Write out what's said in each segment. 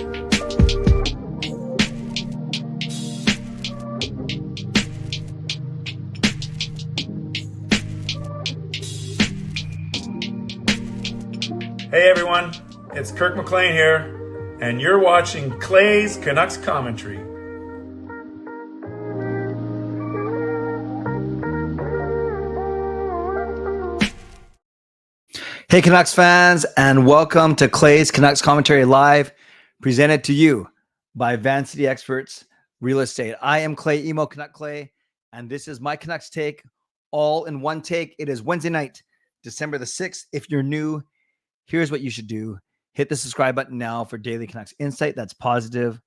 Hey everyone, it's Kirk McLean here, and you're watching Clay's Canucks Commentary. Hey Canucks fans, and welcome to Clay's Canucks Commentary Live, presented to you by Van City Experts Real Estate. I am Clay, emo Canuck Clay, and this is my Canucks take, all in one take. It is Wednesday night, December the 6th. If you're new, here's what you should do. Hit the subscribe button now for daily Canucks insight that's positive,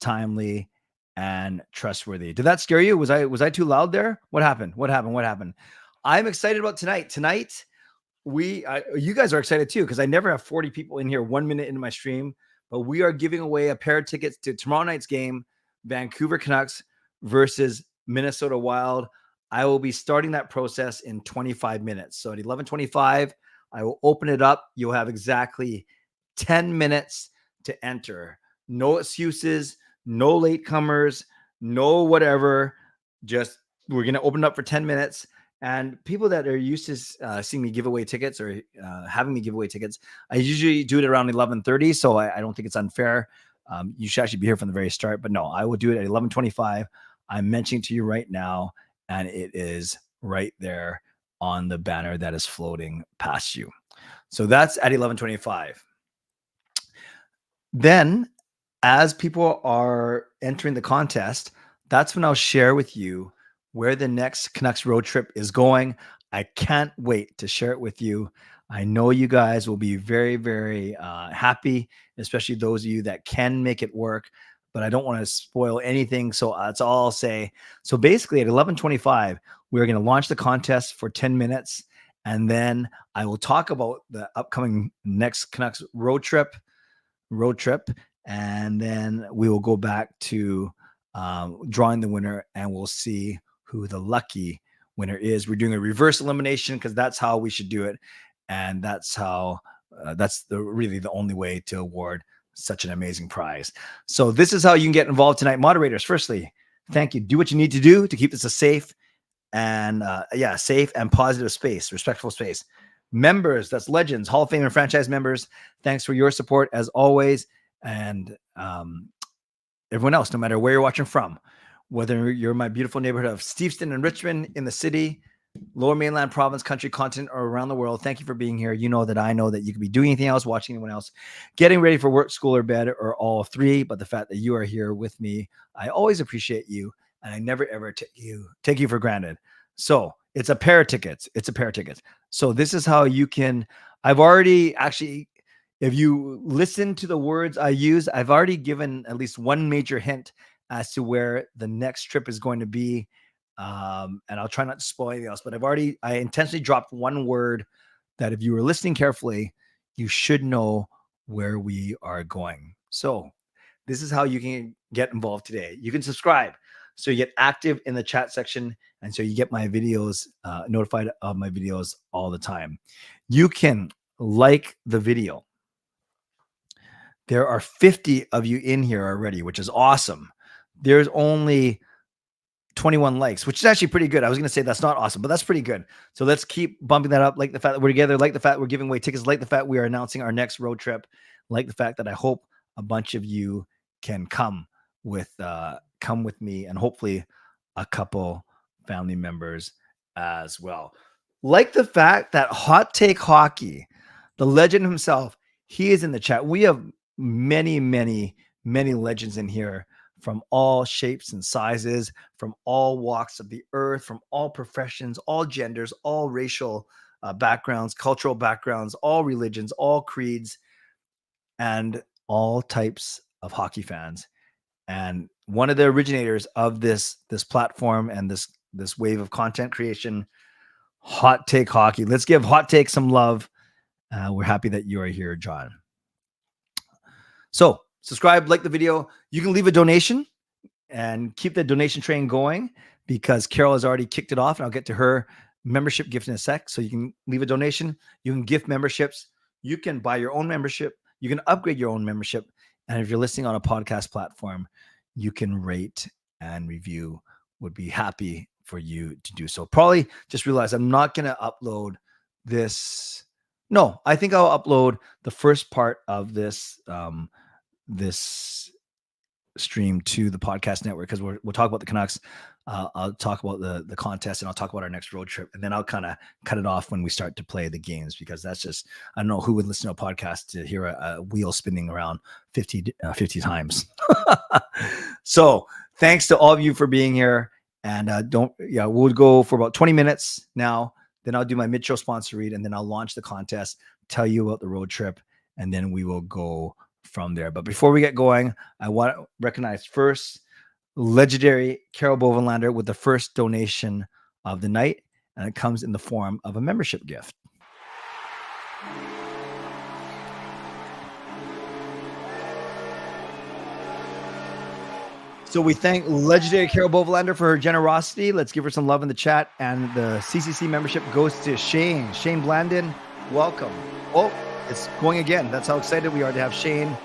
timely, and trustworthy. Did that scare you? Was I too loud there? What happened? I'm excited about tonight. Tonight, you guys are excited too, because I never have 40 people in here 1 minute into my stream, but we are giving away a pair of tickets to tomorrow night's game, Vancouver Canucks versus Minnesota Wild. I will be starting that process in 25 minutes. So at 11:25, I will open it up. You'll have exactly 10 minutes to enter. No excuses, no latecomers, no whatever. Just we're going to open it up for 10 minutes. And people that are used to seeing me give away tickets or having me give away tickets, I usually do it around 11:30. So I don't think it's unfair. You should actually be here from the very start. But no, I will do it at 11:25. I'm mentioning to you right now, and it is right there on the banner that is floating past you. So that's at 11:25. Then, as people are entering the contest, that's when I'll share with you where the next Canucks road trip is going. I can't wait to share it with you. I know you guys will be very, very happy, especially those of you that can make it work, but I don't want to spoil anything. So that's all I'll say. So basically at 11:25, we're going to launch the contest for 10 minutes. And then I will talk about the upcoming next Canucks road trip. And then we will go back to drawing the winner, and we'll see who the lucky winner is. We're doing a reverse elimination because that's how we should do it. And that's how, really the only way to award such an amazing prize. So this is how you can get involved tonight. Moderators, firstly, thank you. Do what you need to do to keep this a safe and safe and positive space, respectful space. Members, that's legends, Hall of Fame and franchise members, thanks for your support as always. And everyone else, no matter where you're watching from, whether you're in my beautiful neighborhood of Steveston and Richmond in the city, Lower Mainland province, country, continent, or around the world, thank you for being here. You know that I know that you could be doing anything else, watching anyone else, getting ready for work, school, or bed, or all three. But the fact that you are here with me, I always appreciate you, and I never ever take you for granted. So it's a pair of tickets. So this is how you can. I've already actually, if you listen to the words I use, I've already given at least one major hint as to where the next trip is going to be. And I'll try not to spoil anything else, but I intentionally dropped one word that if you were listening carefully, you should know where we are going. So this is how you can get involved today. You can subscribe so you get active in the chat section, and so you get my videos, notified of my videos all the time. You can like the video. There are 50 of you in here already, which is awesome. There's only 21 likes, which is actually pretty good. I was going to say that's not awesome, but that's pretty good. So let's keep bumping that up. Like the fact that we're together, like the fact we're giving away tickets, like the fact we are announcing our next road trip, like the fact that I hope a bunch of you can come with me, and hopefully a couple family members as well. Like the fact that Hot Take Hockey, the legend himself, he is in the chat. We have many, many, many legends in here from all shapes and sizes, from all walks of the earth, from all professions, all genders, all racial backgrounds, cultural backgrounds, all religions, all creeds, and all types of hockey fans. And one of the originators of this platform and this wave of content creation, Hot Take Hockey. Let's give Hot Take some love. We're happy that you are here, John. So subscribe, like the video. You can leave a donation and keep the donation train going, because Carol has already kicked it off, and I'll get to her membership gift in a sec. So you can leave a donation. You can gift memberships. You can buy your own membership. You can upgrade your own membership. And if you're listening on a podcast platform, you can rate and review. Would be happy for you to do so. Probably just realize I'm not going to upload this. No, I think I'll upload the first part of this this stream to the podcast network, because we'll talk about the Canucks. I'll talk about the contest, and I'll talk about our next road trip, and then I'll kind of cut it off when we start to play the games, because that's just, I don't know who would listen to a podcast to hear a wheel spinning around 50 times. So thanks to all of you for being here, and we'll go for about 20 minutes now. Then I'll do my mid-show sponsor read, and then I'll launch the contest, tell you about the road trip, and then we will go from there. But before we get going, I want to recognize first legendary Carol Bovenlander with the first donation of the night, and it comes in the form of a membership gift. So we thank legendary Carol Bovenlander for her generosity. Let's give her some love in the chat. And the CCC membership goes to Shane Blandon. Welcome. Oh, it's going again. That's how excited we are to have Shane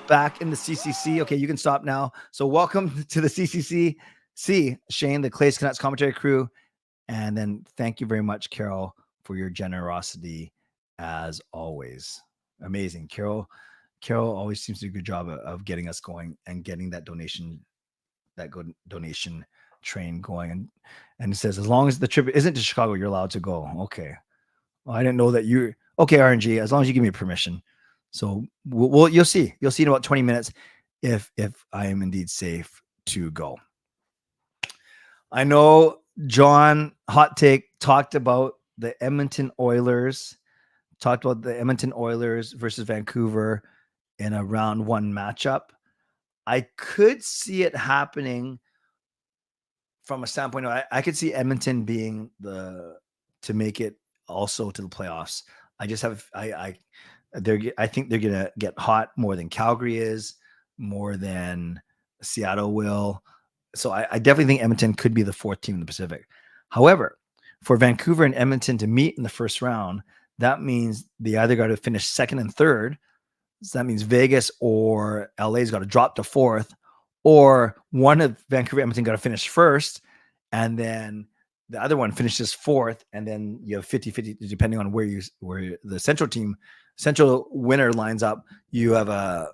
back in the CCC. Okay, you can stop now. So welcome to the CCC. Shane, the Clay's Canucks commentary crew. And then thank you very much, Carol, for your generosity as always. Amazing. Carol always seems to do a good job of getting us going and getting that donation train going. And it says, as long as the trip isn't to Chicago, you're allowed to go. Okay. Well, I didn't know that okay, RNG, as long as you give me permission. So you'll see in about 20 minutes if I am indeed safe to go. I know John Hot Take talked about the Edmonton Oilers versus Vancouver in a round one matchup. I could see it happening from a standpoint of, I could see Edmonton being to make it also to the playoffs. I think they're gonna get hot more than Calgary is, more than Seattle will. So I definitely think Edmonton could be the fourth team in the Pacific. However, for Vancouver and Edmonton to meet in the first round, that means they either got to finish second and third. So that means Vegas or LA's got to drop to fourth, or one of Vancouver and Edmonton got to finish first, and then the other one finishes fourth, and then you have 50-50 depending on where the central winner lines up. You have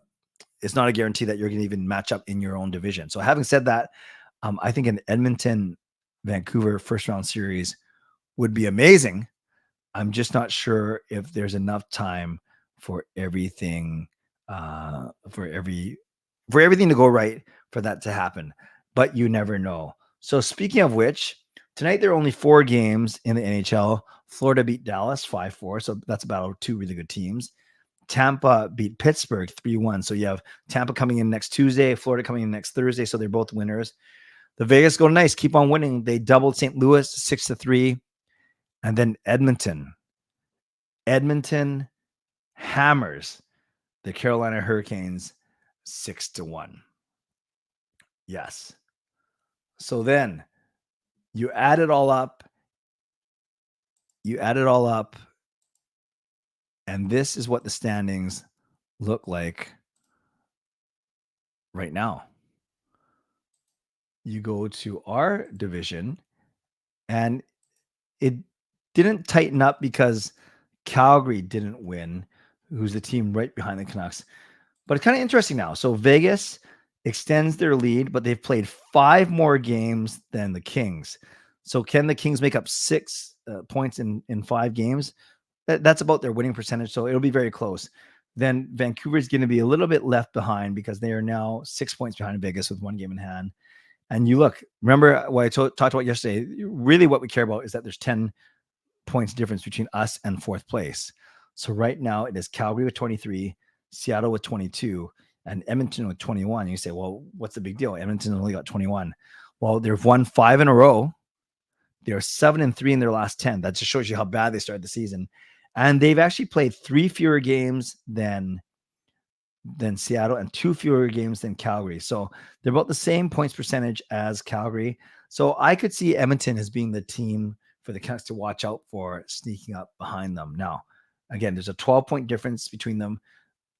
it's not a guarantee that you're going to even match up in your own division. So having said that, I think an Edmonton Vancouver first round series would be amazing. I'm just not sure if there's enough time for everything for everything to go right for that to happen, but you never know. So speaking of which, tonight there are only 4 games in the NHL. Florida beat Dallas 5-4, so that's about 2 really good teams. Tampa beat Pittsburgh 3-1, so you have Tampa coming in next Tuesday, Florida coming in next Thursday, so they're both winners. The Vegas Golden Knights keep on winning. They doubled St. Louis 6-3, and then Edmonton hammers the Carolina Hurricanes 6-1. Yes. So then you add it all up, and this is what the standings look like right now. You go to our division, and it didn't tighten up because Calgary didn't win, who's the team right behind the Canucks. But it's kind of interesting now. So Vegas extends their lead, but they've played 5 more games than the Kings. So can the Kings make up 6 points in 5 games? That's about their winning percentage. So it'll be very close. Then Vancouver is going to be a little bit left behind because they are now 6 points behind Vegas with 1 game in hand. And you remember what I talked about yesterday? Really what we care about is that there's 10 points difference between us and 4th place. So right now it is Calgary with 23, Seattle with 22, and Edmonton with 21. You say, well, what's the big deal? Edmonton only got 21. Well, they've won 5 in a row. They're 7-3 in their last 10. That just shows you how bad they started the season. And they've actually played 3 fewer games than Seattle and 2 fewer games than Calgary. So they're about the same points percentage as Calgary. So I could see Edmonton as being the team for the Canucks to watch out for sneaking up behind them. Now, again, there's a 12-point difference between them.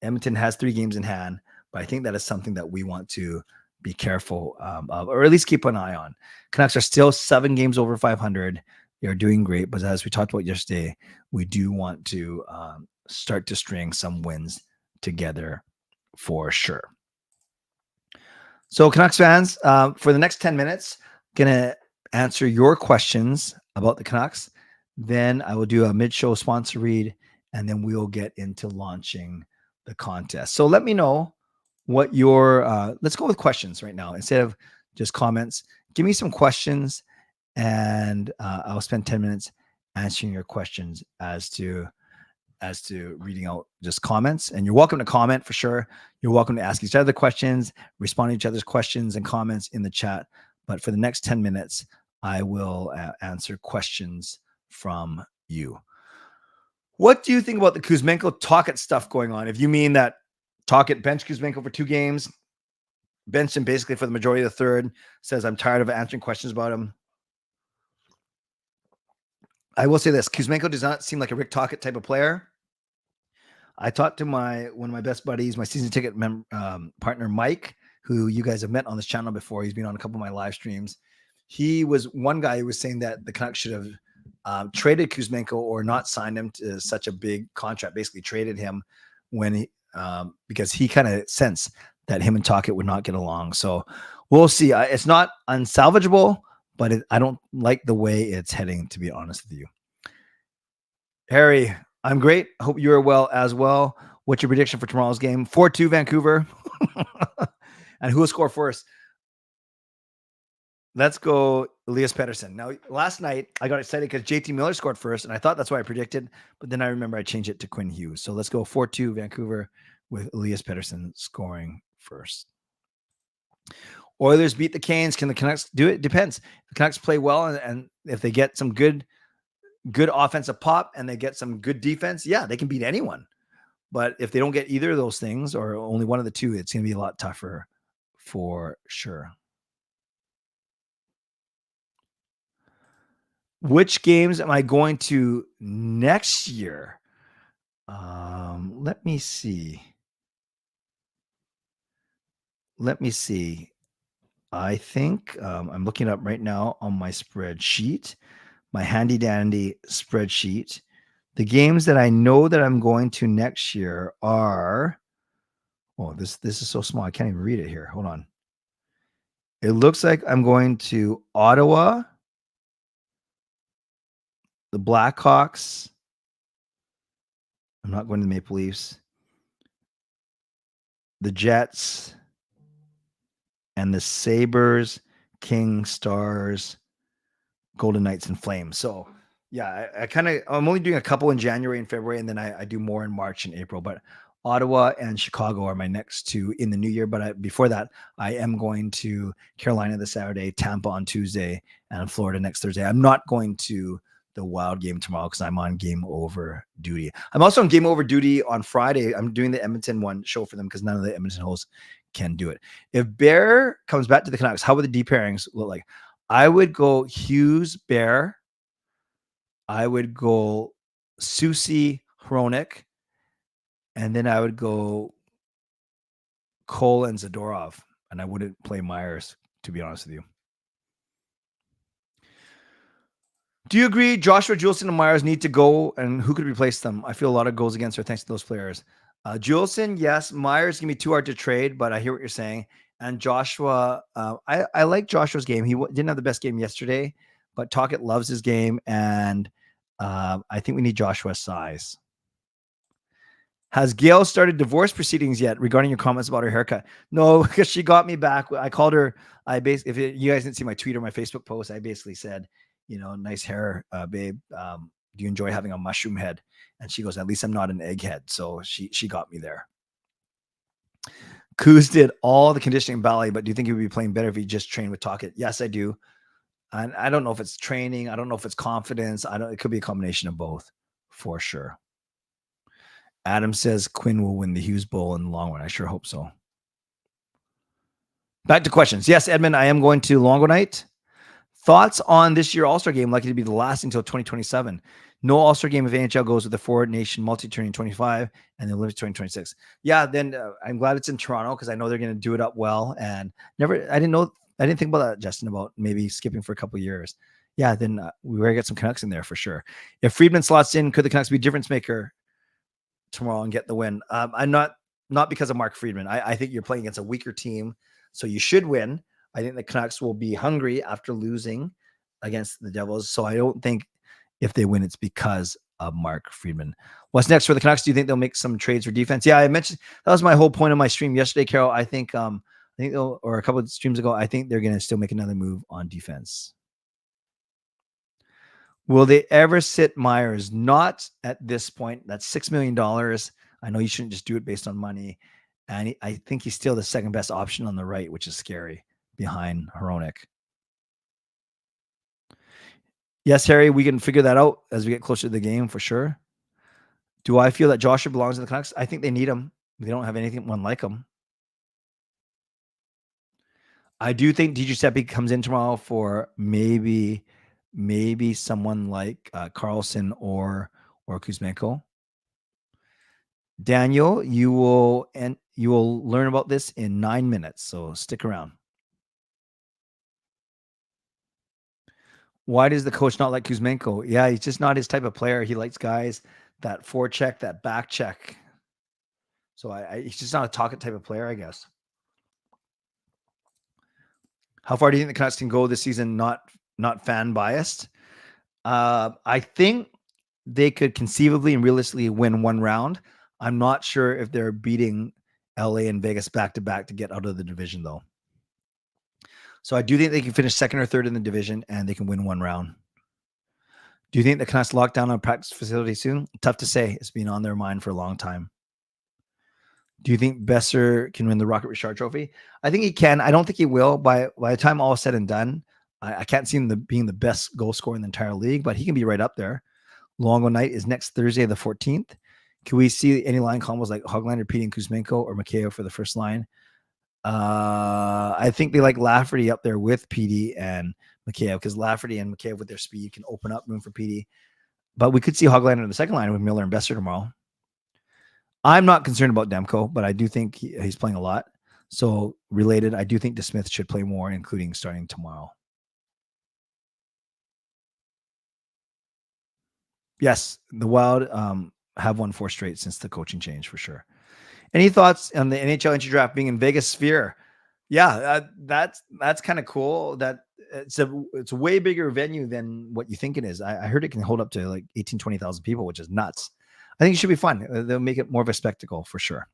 Edmonton has 3 games in hand, But I think that is something that we want to be careful of, or at least keep an eye on. Canucks are still 7 games over 500. They're doing great, but as we talked about yesterday, we do want to start to string some wins together for sure. So Canucks fans, for the next 10 minutes, gonna answer your questions about the Canucks. Then I will do a mid-show sponsor read, and then we'll get into launching the contest. So let me know what your let's go with questions right now instead of just comments. Give me some questions, and I'll spend 10 minutes answering your questions as to reading out just comments. And you're welcome to comment for sure. You're welcome to ask each other questions, respond to each other's questions and comments in the chat. But for the next 10 minutes, I will answer questions from you. What do you think about the Kuzmenko Tocchet stuff going on? If you mean that Tocchet benched Kuzmenko for 2 games, benched him basically for the majority of the third, says I'm tired of answering questions about him. I will say this, Kuzmenko does not seem like a Rick Tocchet type of player. I talked to one of my best buddies, my season ticket partner, Mike, who you guys have met on this channel before. He's been on a couple of my live streams. He was one guy who was saying that the Canucks should have traded Kuzmenko or not signed him to such a big contract, basically traded him when because he kind of sensed that him and Tocchet would not get along. So we'll see. It's not unsalvageable, but I don't like the way it's heading, to be honest with you. Harry, I'm great. Hope you are well as well. What's your prediction for tomorrow's game? 4-2 Vancouver. And who will score first? Let's go Elias Pettersson. Now, last night, I got excited because JT Miller scored first, and I thought that's what I predicted, but then I remember I changed it to Quinn Hughes. So let's go 4-2 Vancouver with Elias Pettersson scoring first. Oilers beat the Canes. Can the Canucks do it? Depends. The Canucks play well, and if they get some good offensive pop and they get some good defense, yeah, they can beat anyone. But if they don't get either of those things or only one of the two, it's going to be a lot tougher for sure. Which games am I going to next year? Let me see. I think I'm looking up right now on my spreadsheet, my handy dandy spreadsheet. The games that I know that I'm going to next year are, oh, this is so small. I can't even read it here. Hold on. It looks like I'm going to Ottawa, the Blackhawks. I'm not going to the Maple Leafs, the Jets, and the Sabres, Kings, Stars, Golden Knights, and Flames. So yeah, I'm only doing a couple in January and February, and then I do more in March and April. But Ottawa and Chicago are my next 2 in the new year. But before that, I am going to Carolina this Saturday, Tampa on Tuesday, and Florida next Thursday. I'm not going to the Wild game tomorrow because I'm on Game Over duty. I'm also on Game Over duty on Friday. I'm doing the Edmonton one show for them because none of the Edmonton hosts can do it. If Bear comes back to the Canucks, how would the D pairings look like? I would go Hughes, Bear. I would go Susie, Hronik. And then I would go Cole and Zadorov. And I wouldn't play Myers, to be honest with you. Do you agree Joshua, Juleson, and Myers need to go? And who could replace them? I feel a lot of goals against her thanks to those players. Juleson, yes. Myers can be too hard to trade, but I hear what you're saying. And Joshua, I like Joshua's game. He didn't have the best game yesterday, but Tocchet loves his game. And I think we need Joshua's size. Has Gail started divorce proceedings yet regarding your comments about her haircut? No, because she got me back. I called her. If you guys didn't see my tweet or my Facebook post, I basically said, nice hair, babe. Do you enjoy having a mushroom head? And she goes, at least I'm not an egghead. So she got me there. Kuz did all the conditioning ballet, but do you think he would be playing better if he just trained with Tocchet? Yes, I do. And I don't know if it's training. I don't know if it's confidence. It could be a combination of both for sure. Adam says Quinn will win the Hughes Bowl in the long run. I sure hope so. Back to questions. Yes, Edmund, I am going to Longo Night Thoughts on this year All-Star game likely to be the last until 2027. No All-Star game if NHL goes with the Forward Nation multi-turn in 25 and the Olympics 2026. Yeah, then I'm glad it's in Toronto because I know they're going to do it up well. And I didn't think about that, Justin, about maybe skipping for a couple of years. Yeah, then we better get some Canucks in there for sure. If Friedman slots in, could the Canucks be a difference maker tomorrow and get the win? I'm not because of Mark Friedman. I think you're playing against a weaker team, so you should win. I think the Canucks will be hungry after losing against the Devils. So I don't think if they win, it's because of Mark Friedman. What's next for the Canucks? Do you think they'll make some trades for defense? Yeah, I mentioned that was my whole point of my stream yesterday, Carol. I think they'll, or a couple of streams ago, I think they're going to still make another move on defense. Will they ever sit Myers? Not at this point. That's $6 million. I know you shouldn't just do it based on money. And I think he's still the second best option on the right, which is scary, behind Hronek. Yes, Harry, we can figure that out as we get closer to the game for sure. Do I feel that Joshua belongs in the Canucks? I think they need him. They don't have anyone like him. I do think DiGiuseppe comes in tomorrow for maybe someone like Carlson or Kuzmenko. Daniel, you will learn about this in 9 minutes, so stick around. Why does the coach not like Kuzmenko? Yeah, he's just not his type of player. He likes guys that forecheck, that back check. So he's just not a talk-it type of player, I guess. How far do you think the Canucks can go this season? Not fan biased. I think they could conceivably and realistically win one round. I'm not sure if they're beating LA and Vegas back to back to get out of the division, though. So I do think they can finish second or third in the division and they can win one round. Do you think the Canucks lock down on a practice facility soon? Tough to say. It's been on their mind for a long time. Do you think Besser can win the Rocket Richard Trophy? I think he can. I don't think he will. By the time all is said and done, I can't see him being the best goal scorer in the entire league, but he can be right up there. Longo night is next Thursday, the 14th. Can we see any line combos like Hoglander, Petey, and Kuzmenko, or Mikheyev for the first line? I think they like Lafferty up there with Petey and Mikheyev because Lafferty and Mikheyev with their speed can open up room for Petey. But we could see Hoglander in the second line with Miller and Besser tomorrow. I'm not concerned about Demko, but I do think he's playing a lot. So related, I do think DeSmith should play more, including starting tomorrow. Yes, the Wild have won 4 straight since the coaching change for sure. Any thoughts on the NHL entry draft being in Vegas Sphere? Yeah, that's kind of cool. That it's a way bigger venue than what you think it is. I heard it can hold up to like 18, 20,000 people, which is nuts. I think it should be fun. They'll make it more of a spectacle for sure.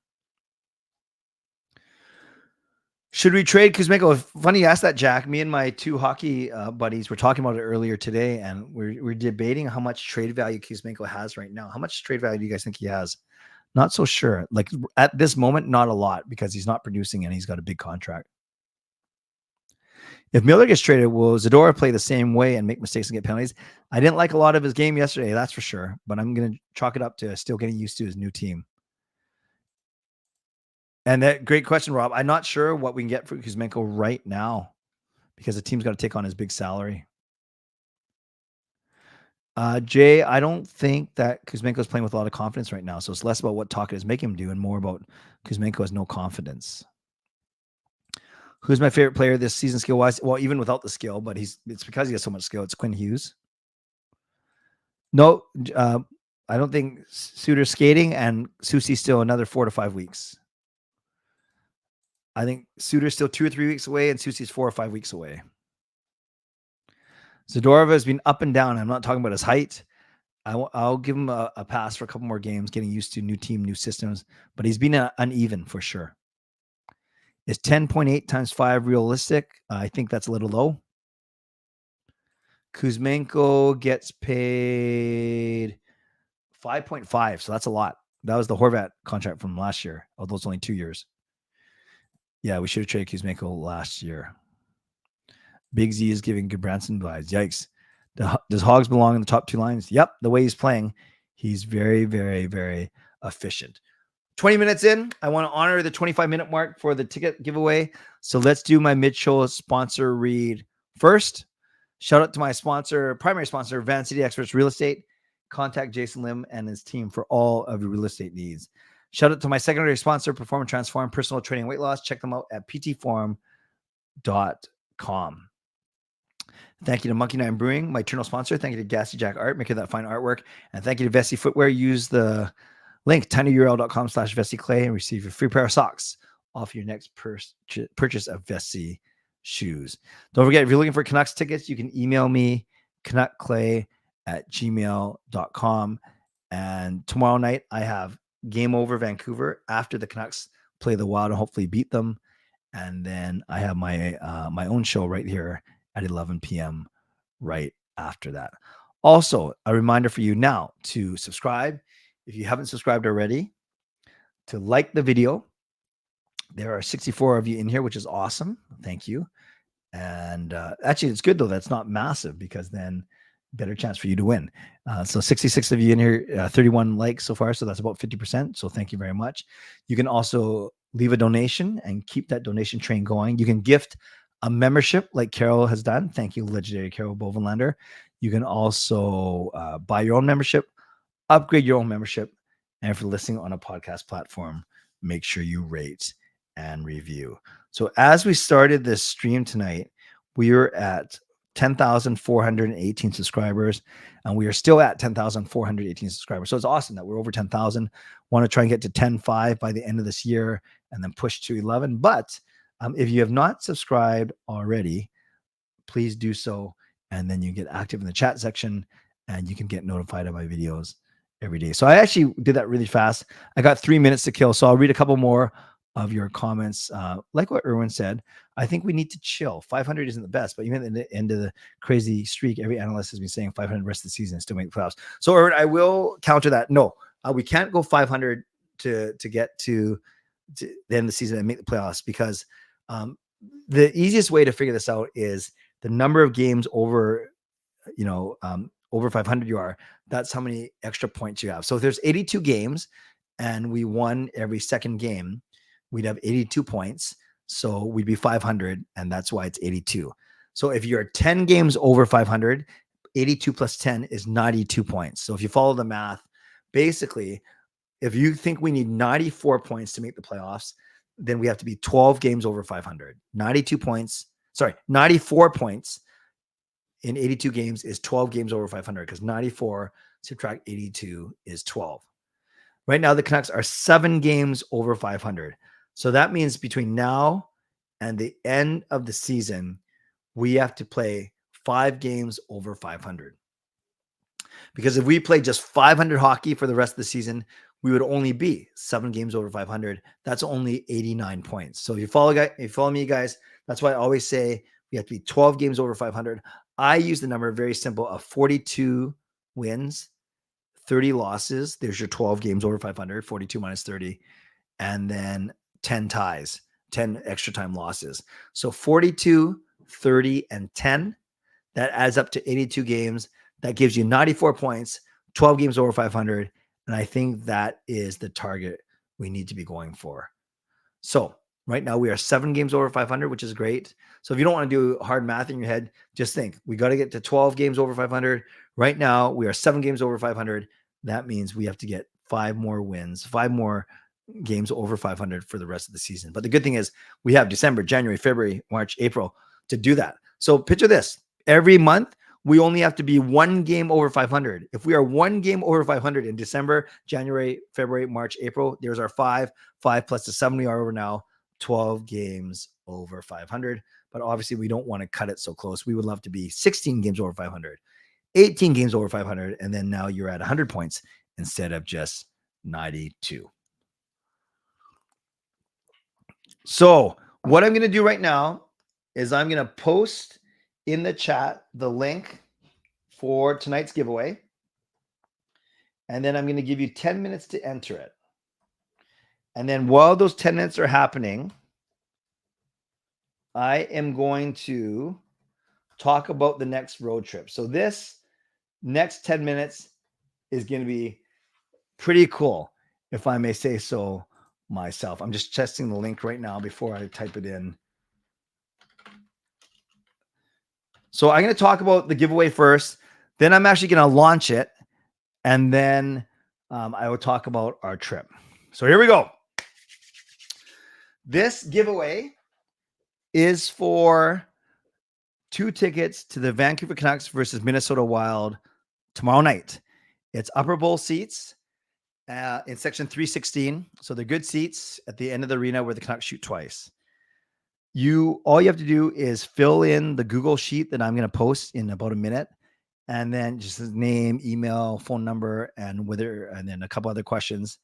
Should we trade Kuzmenko? Funny you asked that, Jack. Me and my 2 hockey buddies were talking about it earlier today, and we're debating how much trade value Kuzmenko has right now. How much trade value do you guys think he has? Not so sure. Like at this moment, not a lot because he's not producing and he's got a big contract. If Miller gets traded, will Zadorov play the same way and make mistakes and get penalties? I didn't like a lot of his game yesterday, that's for sure. But I'm going to chalk it up to still getting used to his new team. And that great question, Rob. I'm not sure what we can get for Kuzmenko right now because the team's got to take on his big salary. Jay, I don't think that Kuzmenko is playing with a lot of confidence right now. So it's less about what Tocchet is making him do and more about Kuzmenko has no confidence. Who's my favorite player this season skill-wise? Well, even without the skill, but it's because he has so much skill. It's Quinn Hughes. No, I don't think Suter's skating and Soucy's still another 4 to 5 weeks. I think Suter's still 2 or 3 weeks away and Soucy's 4 or 5 weeks away. Zadorov has been up and down. I'm not talking about his height. I'll give him a pass for a couple more games, getting used to new team, new systems, but he's been uneven for sure. Is 10.8 times 5 realistic? I think that's a little low. Kuzmenko gets paid 5.5, so that's a lot. That was the Horvat contract from last year, although it's only 2 years. Yeah, we should have traded Kuzmenko last year. Big Z is giving Goodbranson vibes. Yikes. Does Hogs belong in the top 2 lines? Yep. The way he's playing, he's very, very, very efficient. 20 minutes in, I want to honor the 25-minute mark for the ticket giveaway. So let's do my mid-show sponsor read first. Shout out to my sponsor, primary sponsor, Van City Experts Real Estate. Contact Jason Lim and his team for all of your real estate needs. Shout out to my secondary sponsor, Perform and Transform Personal Training Weight Loss. Check them out at ptform.com. Thank you to Monkey Nine Brewing, my eternal sponsor. Thank you to Gassy Jack Art, making that fine artwork. And thank you to Vessi Footwear. Use the link, tinyurl.com/VessiClay and receive a free pair of socks off your next purchase of Vessi shoes. Don't forget, if you're looking for Canucks tickets, you can email me, canuckclay@gmail.com. And tomorrow night, I have Game Over Vancouver after the Canucks play the Wild and hopefully beat them. And then I have my my own show right here at 11 p.m. right after that. Also, a reminder for you now to subscribe if you haven't subscribed already, to like the video. There are 64 of you in here, which is awesome. Thank you. And actually, it's good, though, that's not massive, because then better chance for you to win. So 66 of you in here, 31 likes so far. So that's about 50%. So thank you very much. You can also leave a donation and keep that donation train going. You can gift a membership like Carol has done. Thank you, legendary Carol Bovenlander. You can also buy your own membership, upgrade your own membership. And if you're listening on a podcast platform, make sure you rate and review. So as we started this stream tonight, we were at 10,418 subscribers, and we are still at 10,418 subscribers. So it's awesome that we're over 10,000. Want to try and get to 10.5 by the end of this year and then push to 11. But if you have not subscribed already, please do so. And then you get active in the chat section and you can get notified of my videos every day. So I actually did that really fast. I got 3 minutes to kill. So I'll read a couple more of your comments. Like what Erwin said, I think we need to chill. 500 isn't the best, but even at the end of the crazy streak, every analyst has been saying 500 rest of the season and still make the playoffs. So Erwin, I will counter that. No, we can't go 500 to get to the end of the season and make the playoffs, because the easiest way to figure this out is the number of games over, over 500 you are. That's how many extra points you have. So if there's 82 games and we won every second game, we'd have 82 points. So we'd be 500, and that's why it's 82. So if you're 10 games over 500, 82 plus 10 is 92 points. So if you follow the math, basically, if you think we need 94 points to make the playoffs, then we have to be 12 games over 500. 94 points in 82 games is 12 games over 500, because 94 subtract 82 is 12. Right now, the Canucks are 7 games over 500. So that means between now and the end of the season, we have to play 5 games over 500. Because if we play just 500 hockey for the rest of the season, we would only be 7 games over 500. That's only 89 points. So if you follow me, guys, that's why I always say we have to be 12 games over 500. I use the number very simple of 42 wins, 30 losses. There's your 12 games over 500, 42 minus 30, and then 10 ties, 10 extra time losses. So 42, 30, and 10, that adds up to 82 games. That gives you 94 points, 12 games over 500. And I think that is the target we need to be going for. So right now we are 7 games over 500, which is great. So if you don't want to do hard math in your head, just think we got to get to 12 games over 500. Right now we are 7 games over 500. That means we have to get 5 more wins, 5 more games over 500 for the rest of the season. But the good thing is we have December, January, February, March, April to do that. So picture this. Every month, we only have to be 1 game over 500. If we are 1 game over 500 in December, January, February, March, April, there's our 5 plus the 7 we are over now, 12 games over 500. But obviously we don't want to cut it so close. We would love to be 16 games over 500, 18 games over 500. And then now you're at 100 points instead of just 92. So what I'm going to do right now is I'm going to post in the chat the link for tonight's giveaway. And then I'm going to give you 10 minutes to enter it. And then while those 10 minutes are happening, I am going to talk about the next road trip. So this next 10 minutes is going to be pretty cool, if I may say so myself. I'm just testing the link right now before I type it in. So I'm going to talk about the giveaway first. Then I'm actually going to launch it. And then I will talk about our trip. So here we go. This giveaway is for 2 tickets to the Vancouver Canucks versus Minnesota Wild tomorrow night. It's upper bowl seats in section 316. So they're good seats at the end of the arena where the Canucks shoot twice. All you have to do is fill in the Google sheet that I'm going to post in about a minute, and then just his name, email, phone number, and then a couple other questions.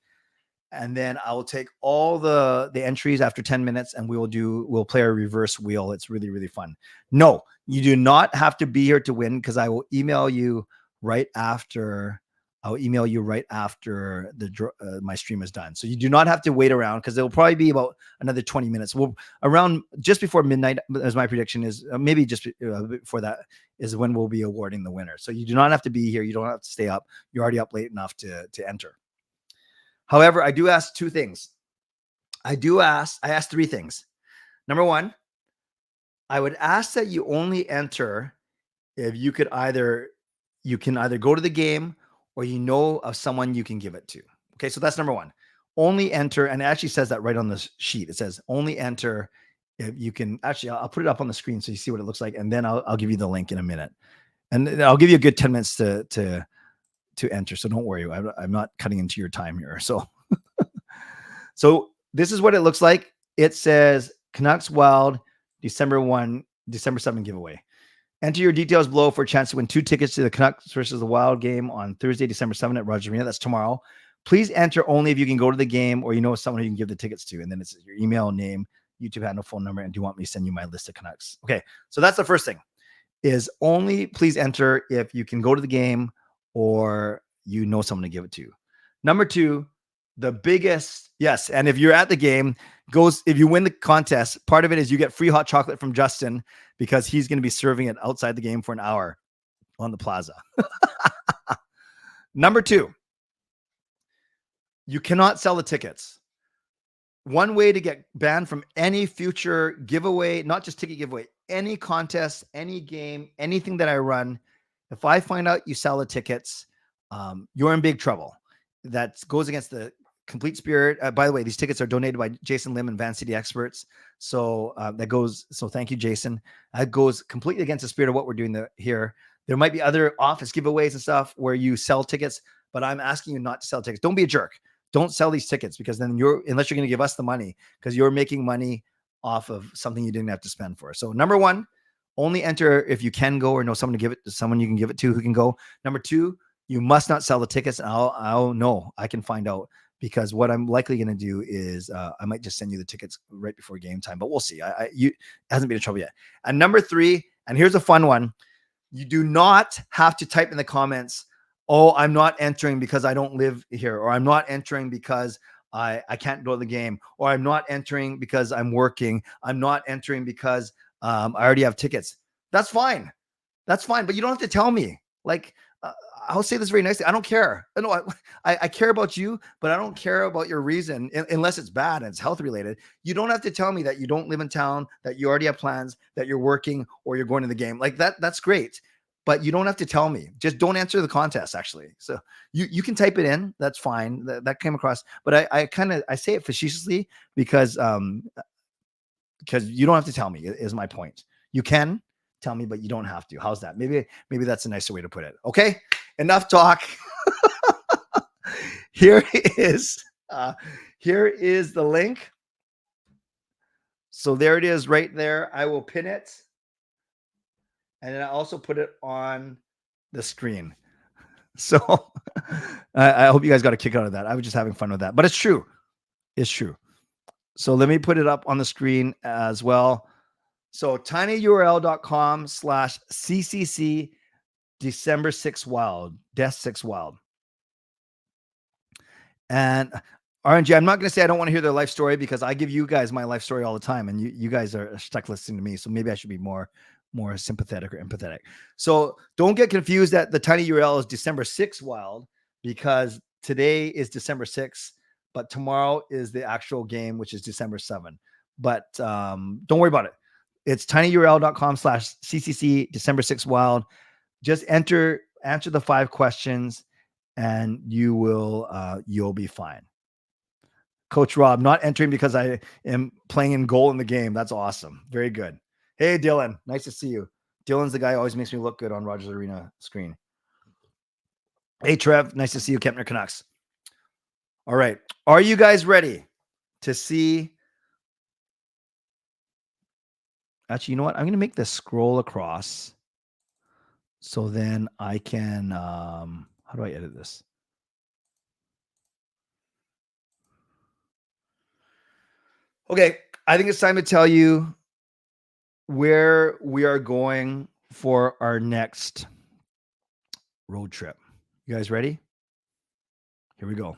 And then I will take all the entries after 10 minutes, and we'll play a reverse wheel. It's really, really fun. No, you do not have to be here to win, because I will email you right after. I'll email you right after my stream is done. So you do not have to wait around, because it'll probably be about another 20 minutes. Around just before midnight, as my prediction is, maybe just before that is when we'll be awarding the winner. So you do not have to be here. You don't have to stay up. You're already up late enough to enter. However, I do ask 2 things. I ask 3 things. Number 1, I would ask that you only enter if you can either go to the game, or you know of someone you can give it to. Okay, so that's number 1. Only enter, and it actually says that right on the sheet. It says only enter if you can. Actually, I'll put it up on the screen so you see what it looks like, and then I'll give you the link in a minute. And I'll give you a good 10 minutes to enter. So don't worry, I'm not cutting into your time here. So, so this is what it looks like. It says Canucks-Wild December 7 giveaway. Enter your details below for a chance to win 2 tickets to the Canucks versus the Wild game on Thursday, December 7 at Rogers Arena. That's tomorrow. Please enter only if you can go to the game, or you know someone who you can give the tickets to. And then it's your email, name, YouTube handle, phone number, and do you want me to send you my list of Canucks? Okay, so that's the first thing, is only please enter if you can go to the game or you know someone to give it to. Number 2, the biggest, yes, and if you're at the game, if you win the contest, part of it is you get free hot chocolate from Justin, because he's going to be serving it outside the game for an hour on the plaza. Number 2, you cannot sell the tickets. One way to get banned from any future giveaway, not just ticket giveaway, any contest, any game, anything that I run, if I find out you sell the tickets, you're in big trouble. That goes against the complete spirit. By the way, these tickets are donated by Jason Lim and Van City Experts. So so thank you, Jason. That goes completely against the spirit of what we're doing here. There might be other office giveaways and stuff where you sell tickets, but I'm asking you not to sell tickets. Don't be a jerk. Don't sell these tickets, because then unless you're going to give us the money, because you're making money off of something you didn't have to spend for. So number 1, only enter if you can go or know someone to give it to, someone you can give it to who can go. Number 2, you must not sell the tickets. And I'll know, I can find out, because what I'm likely going to do is I might just send you the tickets right before game time, but we'll see. It hasn't been in trouble yet. And number 3, and here's a fun one. You do not have to type in the comments, oh, I'm not entering because I don't live here, or I'm not entering because I can't go to the game, or I'm not entering because I'm working. I'm not entering because I already have tickets. That's fine. That's fine. But you don't have to tell me. Like, I'll say this very nicely. I don't care. I care about you, but I don't care about your reason unless it's bad and it's health related. You don't have to tell me that you don't live in town, that you already have plans, that you're working, or you're going to the game. Like that's great. But you don't have to tell me. Just don't answer the contest, actually. So you can type it in. That's fine. That came across. But I say it facetiously because you don't have to tell me, is my point. You can tell me, but you don't have to. How's that? Maybe that's a nicer way to put it. Okay, enough talk. Here is the link. So there it is right there. I will pin it. And then I also put it on the screen. So I hope you guys got a kick out of that. I was just having fun with that, but it's true. It's true. So let me put it up on the screen as well. So tinyurl.com/CCC December 6 Wild, Death 6 Wild. And RNG, I'm not going to say I don't want to hear their life story, because I give you guys my life story all the time, and you guys are stuck listening to me. So maybe I should be more sympathetic or empathetic. So don't get confused that the tiny URL is December 6 Wild, because today is December 6th, but tomorrow is the actual game, which is December 7. But don't worry about it. It's tinyurl.com/CCC December 6th Wild. Just answer the 5 questions and you'll be fine. Coach Rob, not entering because I am playing in goal in the game. That's awesome. Very good. Hey, Dylan. Nice to see you. Dylan's the guy who always makes me look good on Rogers Arena screen. Hey, Trev. Nice to see you, Kempner Canucks. All right. Are you guys ready to see? Actually, you know what? I'm going to make this scroll across so then I can, how do I edit this? Okay. I think it's time to tell you where we are going for our next road trip. You guys ready? Here we go.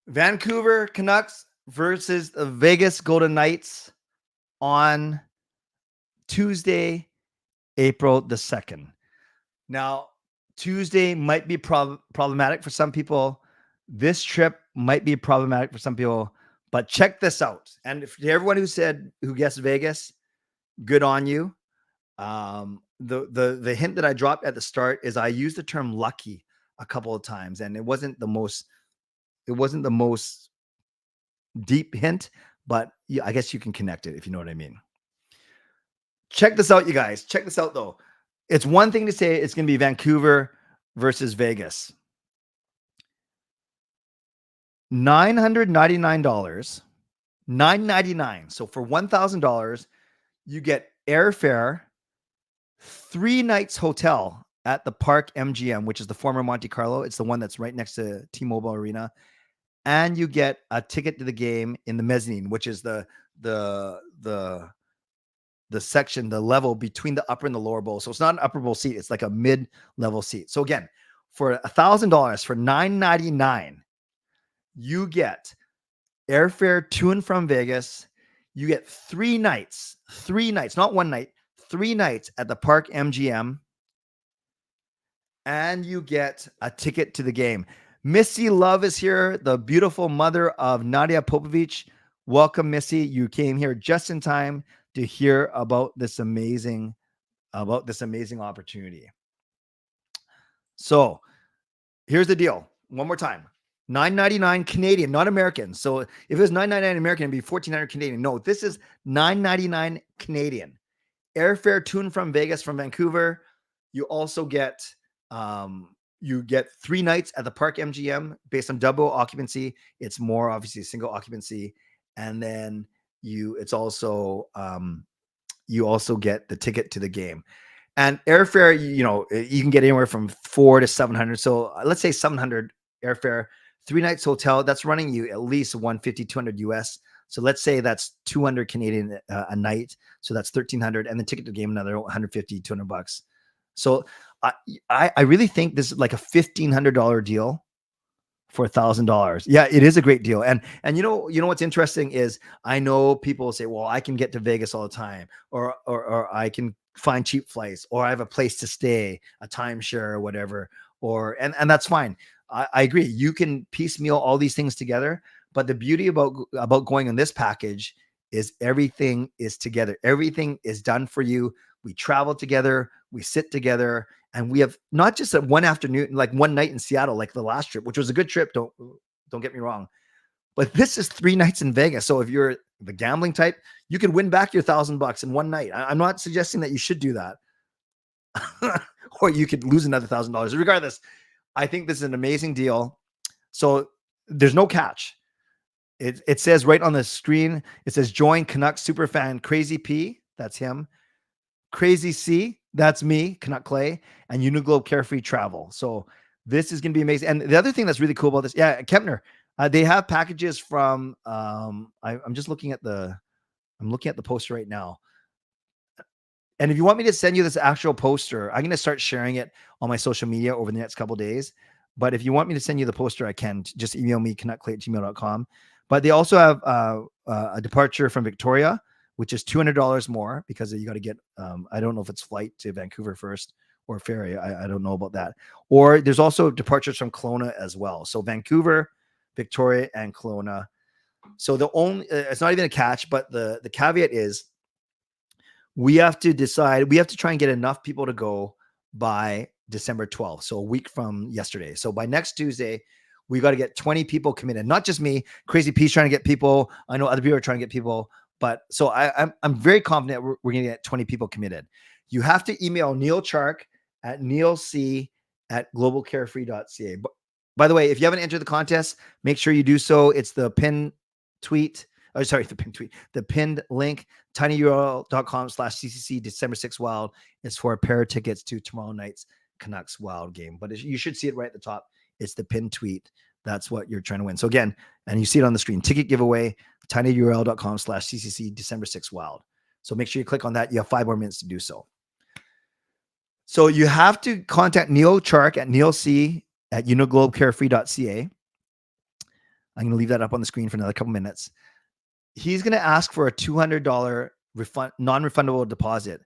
Vancouver Canucks versus the Vegas Golden Knights on Tuesday, April the 2nd. Now, Tuesday might be problematic for some people. This trip might be problematic for some people, but check this out. And if everyone who guessed Vegas, good on you. The hint that I dropped at the start is I used the term lucky a couple of times, and it wasn't the most deep hint, but I guess you can connect it if you know what I mean. Check this out, you guys. Check this out, though. It's one thing to say it's going to be Vancouver versus Vegas. $999, $999. So for $1,000, you get airfare, 3 nights hotel at the Park MGM, which is the former Monte Carlo. It's the one that's right next to T-Mobile Arena. And you get a ticket to the game in the mezzanine, which is the section, the level between the upper and the lower bowl. So it's not an upper bowl seat. It's like a mid-level seat. So again, for $1,000, for $999, you get airfare to and from Vegas. You get 3 nights, not one night, 3 nights at the Park MGM. And you get a ticket to the game. Missy Love is here, the beautiful mother of Nadia Popovich. Welcome, Missy. You came here just in time to hear about this amazing opportunity. So here's the deal. One more time. $999 Canadian, not American. So if it was $999 American, it'd be $1,400 Canadian. No, this is $999 Canadian. Airfare to and from Vegas from Vancouver. You also get 3 nights at the Park MGM based on double occupancy. It's more obviously single occupancy. And then you also get the ticket to the game. And airfare, you can get anywhere from $400 to $700. So let's say $700 airfare, 3 nights hotel. That's running you at least $150, $200 US. So let's say that's $200 Canadian a night. So that's $1,300, and the ticket to the game another $150, $200. So I really think this is like a $1,500 deal for $1,000. Yeah, it is a great deal. And you know what's interesting is I know people say, well, I can get to Vegas all the time, or I can find cheap flights, or I have a place to stay, a timeshare or whatever, and that's fine. I agree. You can piecemeal all these things together, but the beauty about going on this package is everything is together. Everything is done for you. We travel together, we sit together, and we have not just one afternoon, like one night in Seattle, like the last trip, which was a good trip. Don't get me wrong, but this is 3 nights in Vegas. So if you're the gambling type, you can win back your $1,000 in one night. I'm not suggesting that you should do that, or you could lose another $1,000. Regardless, I think this is an amazing deal. So there's no catch. It says right on the screen, it says join Canucks superfan Crazy P. That's him. Crazy C. That's me, Canuck Clay, and Uniglobe Carefree Travel. So this is going to be amazing. And the other thing that's really cool about this, yeah, Kempner, they have packages from. I'm looking at the poster right now. And if you want me to send you this actual poster, I'm going to start sharing it on my social media over the next couple of days. But if you want me to send you the poster, I can. Just email me, canuckclay@gmail.com. But they also have a departure from Victoria, which is $200 more because you got to get, I don't know if it's flight to Vancouver first or ferry. I don't know about that. Or there's also departures from Kelowna as well. So Vancouver, Victoria, and Kelowna. So the only, it's not even a catch, but the caveat is we have to decide, we have to try and get enough people to go by December 12th. So a week from yesterday. So by next Tuesday, we got to get 20 people committed, not just me. Crazy P's trying to get people. I know other people are trying to get people, but so I'm very confident we're going to get 20 people committed. You have to email Neil Chark at neilc@globalcarefree.ca. By the way, if you haven't entered the contest, make sure you do so. It's the pinned tweet. Oh, sorry, the pinned link, tinyurl.com/CCC December 6 Wild. It's for a pair of tickets to tomorrow night's Canucks-Wild game. But you should see it right at the top. It's the pinned tweet. That's what you're trying to win. So again, and you see it on the screen, ticket giveaway, tinyurl.com/CCC December 6 Wild. So make sure you click on that. You have 5 more minutes to do so. So you have to contact Neil Chark at neilc@globalcarefree.ca. I'm going to leave that up on the screen for another couple minutes. He's going to ask for a $200 non-refundable deposit,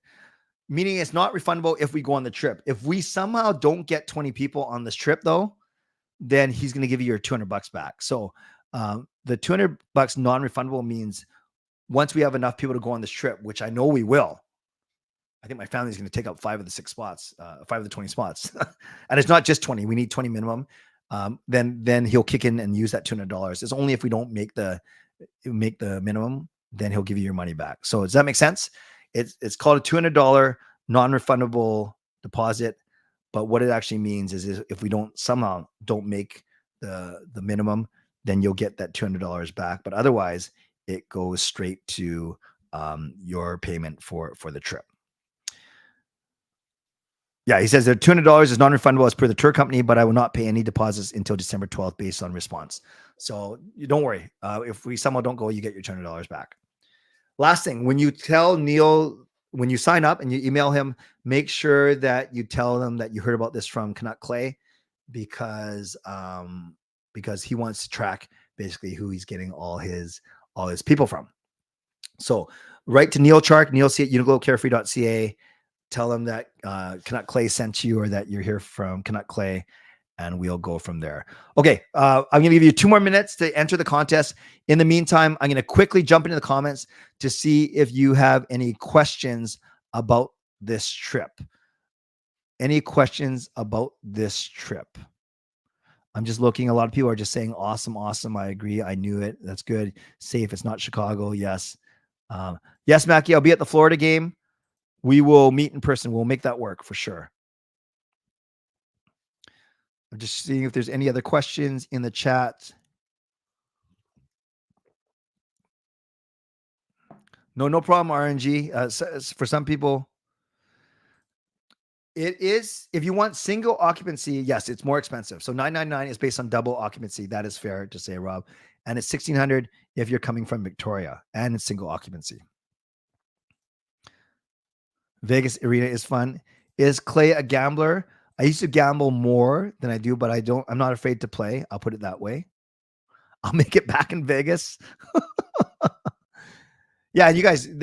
meaning it's not refundable if we go on the trip. If we somehow don't get 20 people on this trip, though, then he's going to give you your $200 back. So the $200 non-refundable means once we have enough people to go on this trip, which I know we will. I think my family's going to take up 5 of the 6 spots, 5 of the 20 spots. And it's not just 20. We need 20 minimum. Then he'll kick in and use that $200. It's only if we don't make the minimum, then he'll give you your money back. So does that make sense? It's called a $200 non-refundable deposit. But what it actually means is if we somehow don't make the minimum, then you'll get that $200 back. But otherwise, it goes straight to your payment for the trip. Yeah, he says that $200 is non-refundable as per the tour company, but I will not pay any deposits until December 12th based on response. So you don't worry. If we somehow don't go, you get your $200 back. Last thing, when you tell Neil, when you sign up and you email him, make sure that you tell them that you heard about this from Canuck Clay, because he wants to track basically who he's getting all his people from. So write to Neil Chark, neilc@globalcarefree.ca. Tell them that Canuck Clay sent you, or that you're here from Canuck Clay, and we'll go from there. Okay, I'm going to give you 2 more minutes to enter the contest. In the meantime, I'm going to quickly jump into the comments to see if you have any questions about this trip. Any questions about this trip? I'm just looking. A lot of people are just saying, awesome, awesome. I agree. I knew it. That's good. Safe. It's not Chicago. Yes. Yes, Mackie, I'll be at the Florida game. We will meet in person. We'll make that work for sure. I'm just seeing if there's any other questions in the chat. No problem, RNG. For some people, it is, if you want single occupancy, yes, it's more expensive. So $999 is based on double occupancy. That is fair to say, Rob. And it's $1,600 if you're coming from Victoria, and it's single occupancy. Vegas Arena is fun. Is Clay a gambler? I used to gamble more than I do, but I'm not afraid to play. I'll put it that way. I'll make it back in Vegas. Yeah, you guys, and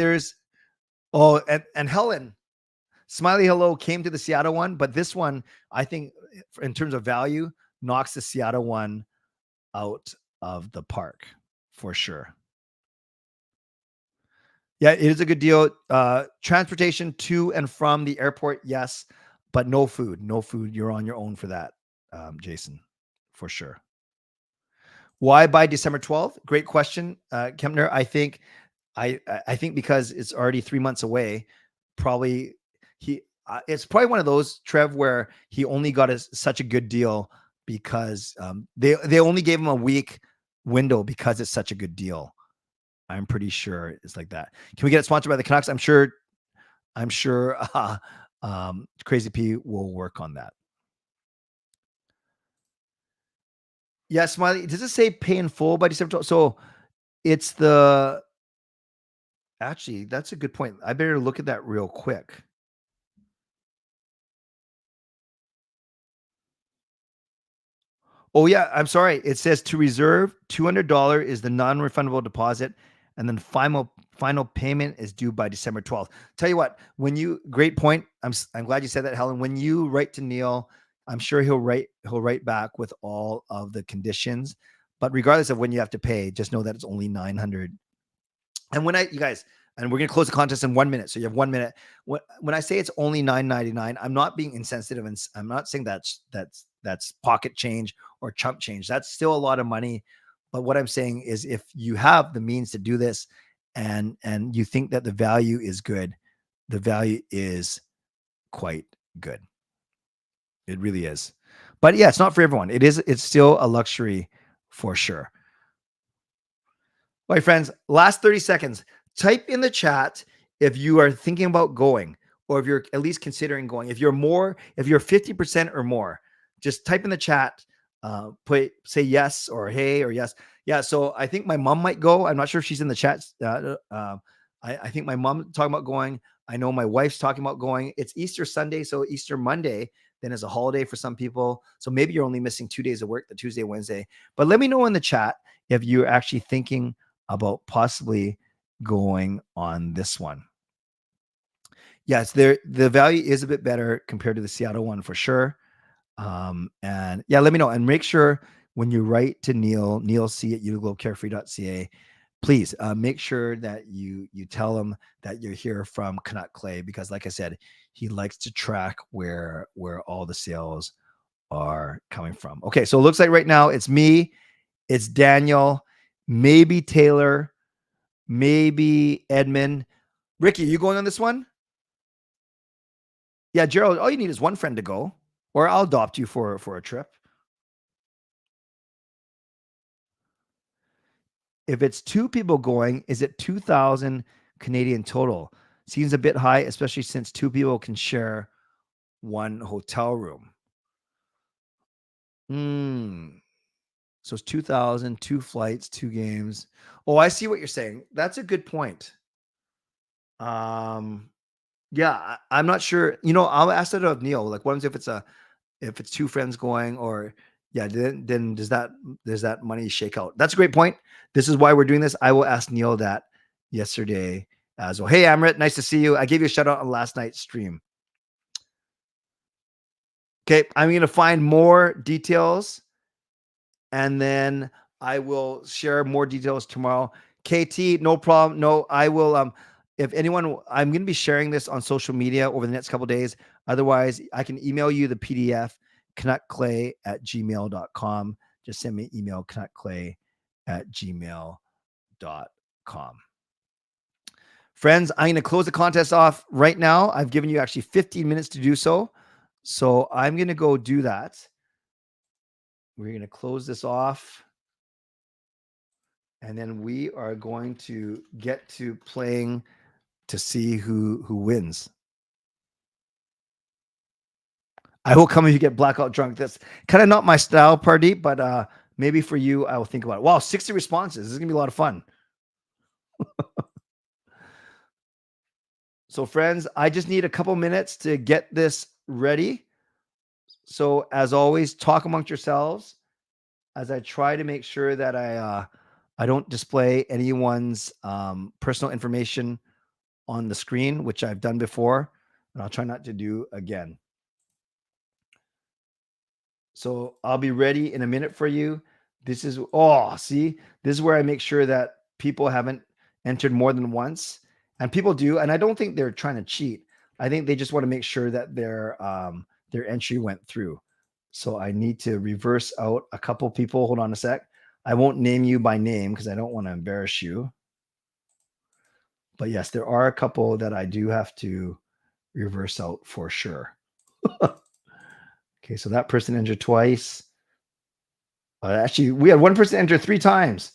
Helen, Smiley Hello came to the Seattle one, but this one, I think in terms of value, knocks the Seattle one out of the park for sure. Yeah, it is a good deal. Transportation to and from the airport, yes, but no food. No food. You're on your own for that, Jason, for sure. Why by December 12th? Great question, Kempner. I think because it's already 3 months away. Probably it's probably one of those, Trev, where he only got such a good deal because they only gave him a week window because it's such a good deal. I'm pretty sure it's like that. Can we get it sponsored by the Canucks? I'm sure Crazy P will work on that. Yeah, Smiley. Does it say pay in full by December 12th? So it's actually, that's a good point. I better look at that real quick. Oh yeah, I'm sorry. It says to reserve $200 is the non-refundable deposit, and then final payment is due by December 12th. Tell you what, great point. I'm glad you said that, Helen. When you write to Neil, I'm sure he'll write back with all of the conditions. But regardless of when you have to pay, just know that it's only 900. And you guys, and we're going to close the contest in 1 minute. So you have 1 minute. When I say it's only $9.99, I'm not being insensitive, and I'm not saying that's pocket change or chump change. That's still a lot of money. But what I'm saying is, if you have the means to do this, and you think that the value is good, the value is quite good. It really is. But yeah, it's not for everyone. It's still a luxury for sure. All right, friends, last 30 seconds. Type in the chat if you are thinking about going, or if you're at least considering going. If you're 50% or more, just type in the chat, say yes or hey or yes. Yeah, so I think my mom might go. I'm not sure if she's in the chat. I think my mom talking about going. I know my wife's talking about going. It's Easter Sunday, so Easter Monday then is a holiday for some people. So maybe you're only missing 2 days of work, the Tuesday, Wednesday. But let me know in the chat if you're actually thinking about possibly going on this one. Yes, the value is a bit better compared to the Seattle one for sure. And yeah, let me know, and make sure when you write to Neil C at uglobcarefree.ca, please make sure that you tell him that you're here from Canuck Clay, because like I said, he likes to track where all the sales are coming from. Okay, so it looks like right now it's me, it's Daniel, maybe Taylor, maybe Edmund. Ricky, you going on this one? Yeah, Gerald, all you need is one friend to go, or I'll adopt you for a trip. If it's 2 people going, is it 2,000 Canadian total? Seems a bit high, especially since 2 people can share one hotel room. So it's 2,000, 2 flights, 2 games. Oh, I see what you're saying. That's a good point. Yeah, I'm not sure. I'll ask that of Neil. Like, what happens if it's 2 friends going, or yeah, then does that money shake out? That's a great point. This is why we're doing this. I will ask Neil that yesterday as well. Hey, Amrit, nice to see you. I gave you a shout out on last night's stream. Okay, I'm going to find more details, and then I will share more details tomorrow. KT, no problem. No, I will. If anyone, I'm going to be sharing this on social media over the next couple of days. Otherwise, I can email you the PDF, canuckclay@gmail.com. Just send me an email, canuckclay@gmail.com. Friends, I'm going to close the contest off right now. I've given you actually 15 minutes to do so. So I'm going to go do that. We're going to close this off. And then we are going to get to playing to see who wins. I will come if you get blackout drunk. That's kind of not my style, Pardeep, but maybe for you, I will think about it. Wow, 60 responses. This is going to be a lot of fun. So, friends, I just need a couple minutes to get this ready. So, as always, talk amongst yourselves as I try to make sure that I don't display anyone's personal information on the screen, which I've done before, and I'll try not to do again. So I'll be ready in a minute for you. This is, see, this is where I make sure that people haven't entered more than once, and people do. And I don't think they're trying to cheat. I think they just want to make sure that their entry went through. So I need to reverse out a couple people. Hold on a sec. I won't name you by name because I don't want to embarrass you. But yes, there are a couple that I do have to reverse out for sure. Okay, so that person entered twice. Actually, we had one person enter 3 times.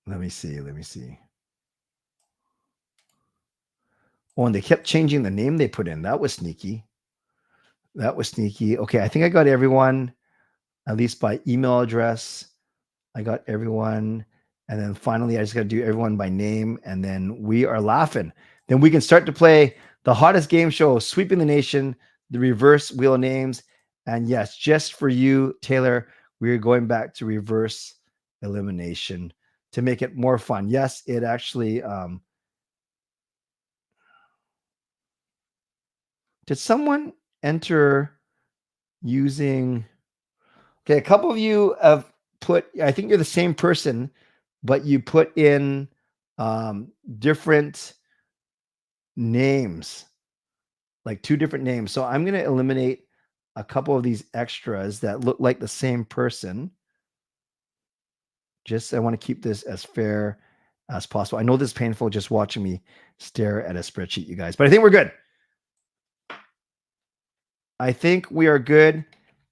Let me see. Oh, and they kept changing the name they put in. That was sneaky. Okay, I think I got everyone, at least by email address. I got everyone. And then finally, I just got to do everyone by name. And then we are laughing. Then we can start to play the hottest game show, Sweeping the Nation, the reverse wheel of names. And yes, just for you, Taylor, we're going back to reverse elimination to make it more fun. Yes, it actually... did someone enter using. Okay, a couple of you have put. I think you're the same person, but you put in different names, like 2 different names. So I'm going to eliminate a couple of these extras that look like the same person. I want to keep this as fair as possible. I know this is painful just watching me stare at a spreadsheet, you guys, but I think we're good. I think we are good,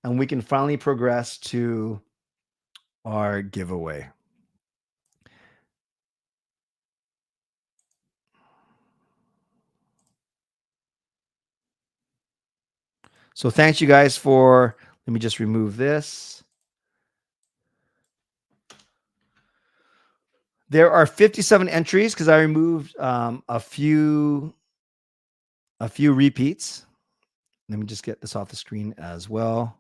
and we can finally progress to our giveaway. So thanks you guys for, let me just remove this. There are 57 entries because I removed a few repeats. Let me just get this off the screen as well.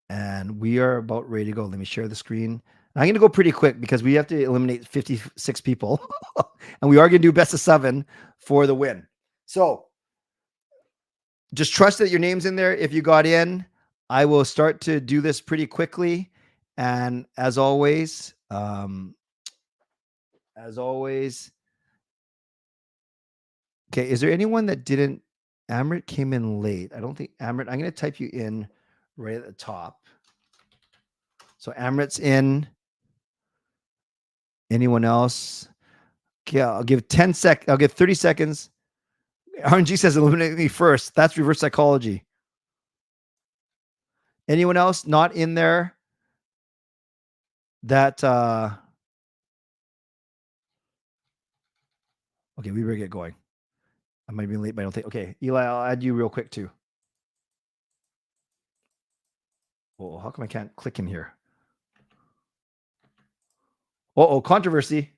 And we are about ready to go. Let me share the screen. I'm going to go pretty quick because we have to eliminate 56 people. And we are going to do best of 7 for the win. So just trust that your name's in there. If you got in, I will start to do this pretty quickly. And as always, okay, is there anyone that didn't? Amrit came in late. I don't think Amrit, I'm going to type you in right at the top. So Amrit's in. Anyone else? Okay, I'll give 10 seconds. I'll give 30 seconds. RNG says eliminate me first. That's reverse psychology. Anyone else not in there? That okay, we better get going. I might be late, but I don't think. Okay, Eli, I'll add you real quick too. Oh, how come I can't click in here? Oh, controversy.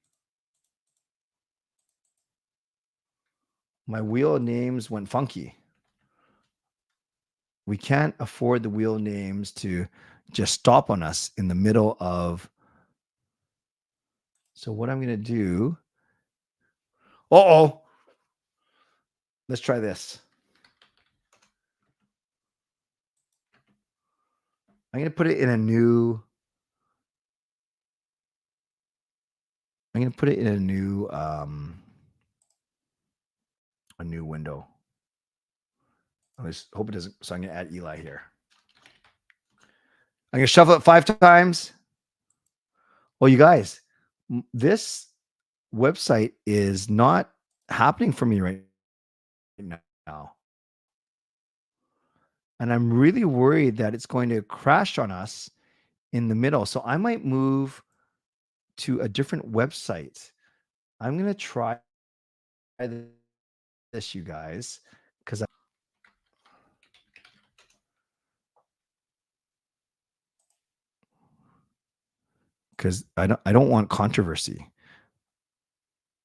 My wheel names went funky. We can't afford the wheel names to just stop on us in the middle of. So what I'm going to do. Uh-oh. Let's try this. I'm going to put it in a new. I'm going to put it in a new window. I just hope it doesn't. So I'm going to add Eli here. I'm going to shuffle it 5 times. Well, you guys, this website is not happening for me right now. And I'm really worried that it's going to crash on us in the middle. So I might move to a different website. I'm going to try this, you guys, because I don't want controversy.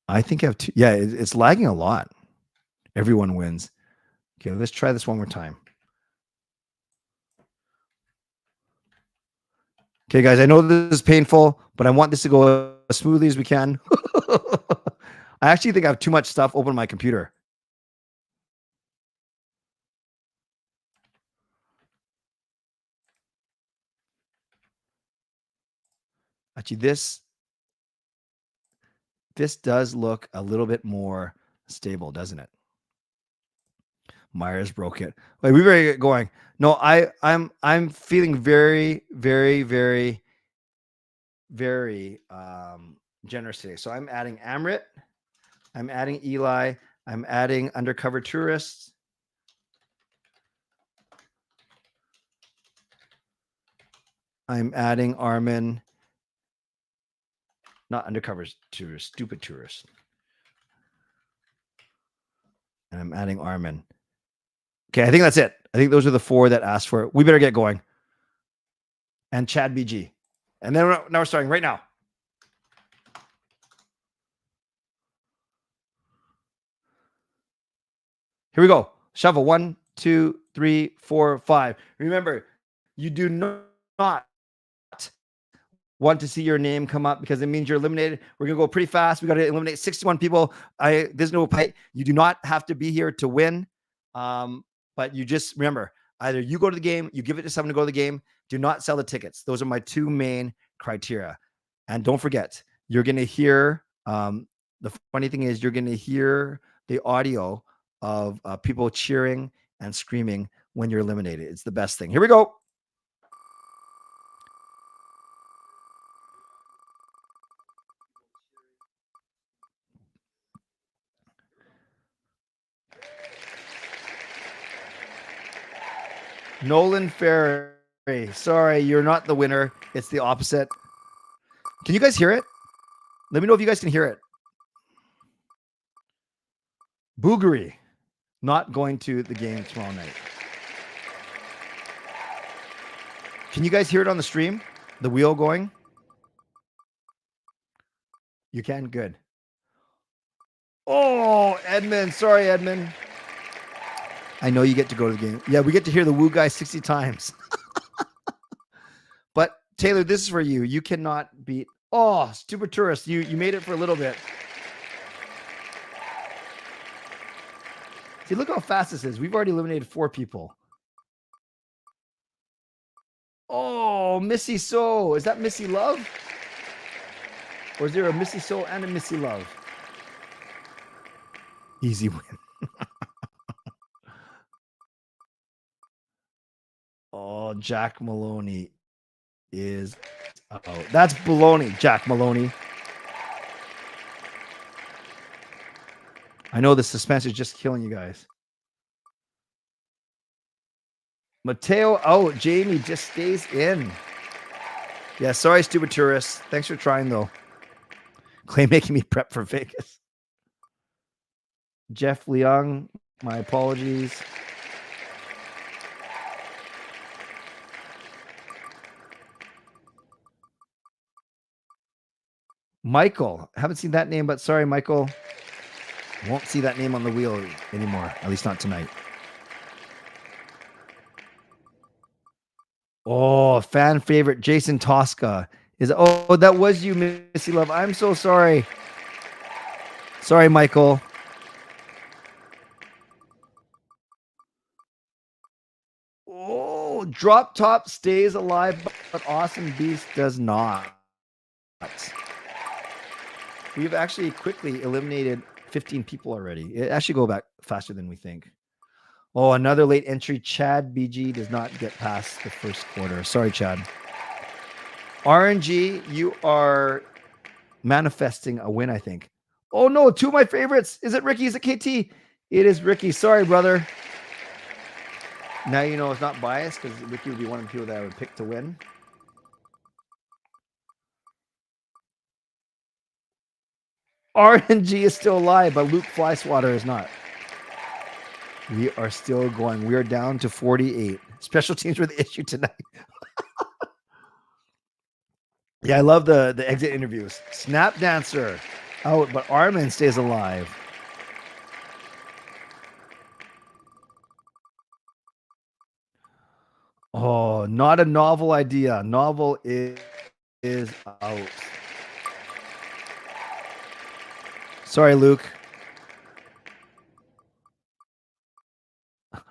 I think I have two. Yeah, it's lagging a lot. Everyone wins. Okay, let's try this one more time. Okay, guys, I know this is painful, but I want this to go as smoothly as we can. I actually think I have too much stuff open on my computer. Actually, this does look a little bit more stable, doesn't it? Myers broke it. Wait, we better get going. No, I'm feeling very, very, very, very generous today. So I'm adding Amrit. I'm adding Eli. I'm adding Undercover Tourists. I'm adding Armin. Not Undercover Tourists, Stupid Tourists. And I'm adding Armin. Okay, I think that's it. I think those are the 4 that asked for it. We better get going. And Chad BG. And then now we're starting right now. Here we go. Shuffle 1, 2, 3, 4, 5. Remember, you do not want to see your name come up because it means you're eliminated. We're going to go pretty fast. We got to eliminate 61 people. There's no fight. You do not have to be here to win. But you just remember, either you go to the game, you give it to someone to go to the game. Do not sell the tickets. Those are my two main criteria. And don't forget, you're going to hear, the funny thing is you're going to hear the audio of people cheering and screaming when you're eliminated. It's the best thing. Here we go. Nolan Ferry. Sorry, you're not the winner. It's the opposite. Can you guys hear it? Let me know if you guys can hear it. Boogery, not going to the game tomorrow night. Can you guys hear it on the stream? The wheel going? You can? Good. Oh, Edmund. Sorry, Edmund. I know you get to go to the game. Yeah, we get to hear the woo guy 60 times. But Taylor, this is for you. You cannot beat. Oh, stupid tourist. You made it for a little bit. See, look how fast this is. We've already eliminated 4 people. Oh, Missy So. Is that Missy Love? Or is there a Missy So and a Missy Love? Easy win. Oh, Jack Maloney is out. That's baloney, Jack Maloney. I know the suspense is just killing you guys. Mateo out. Jamie just stays in. Yeah, sorry, stupid tourists. Thanks for trying, though. Clay making me prep for Vegas. Jeff Leung, my apologies. Michael. Haven't seen that name, but sorry, Michael. Won't see that name on the wheel anymore, at least not tonight. Oh, fan favorite Jason Tosca is. Oh, that was you, Missy Love. I'm so sorry. Sorry, Michael. Oh, Drop Top stays alive, but Awesome Beast does not. We've actually quickly eliminated 15 people already. It actually go back faster than we think. Oh, another late entry. Chad BG does not get past the first quarter. Sorry, Chad. RNG, you are manifesting a win, I think. Oh, no. 2 of my favorites. Is it Ricky? Is it KT? It is Ricky. Sorry, brother. Now you know it's not biased because Ricky would be one of the people that I would pick to win. RNG is still alive, but Luke Flyswatter is not. We are still going. We are down to 48. Special teams were the issue tonight. Yeah, I love the exit interviews. Snap Dancer out, but Armin stays alive. Oh, not a novel idea. Novel is out. Sorry, Luke.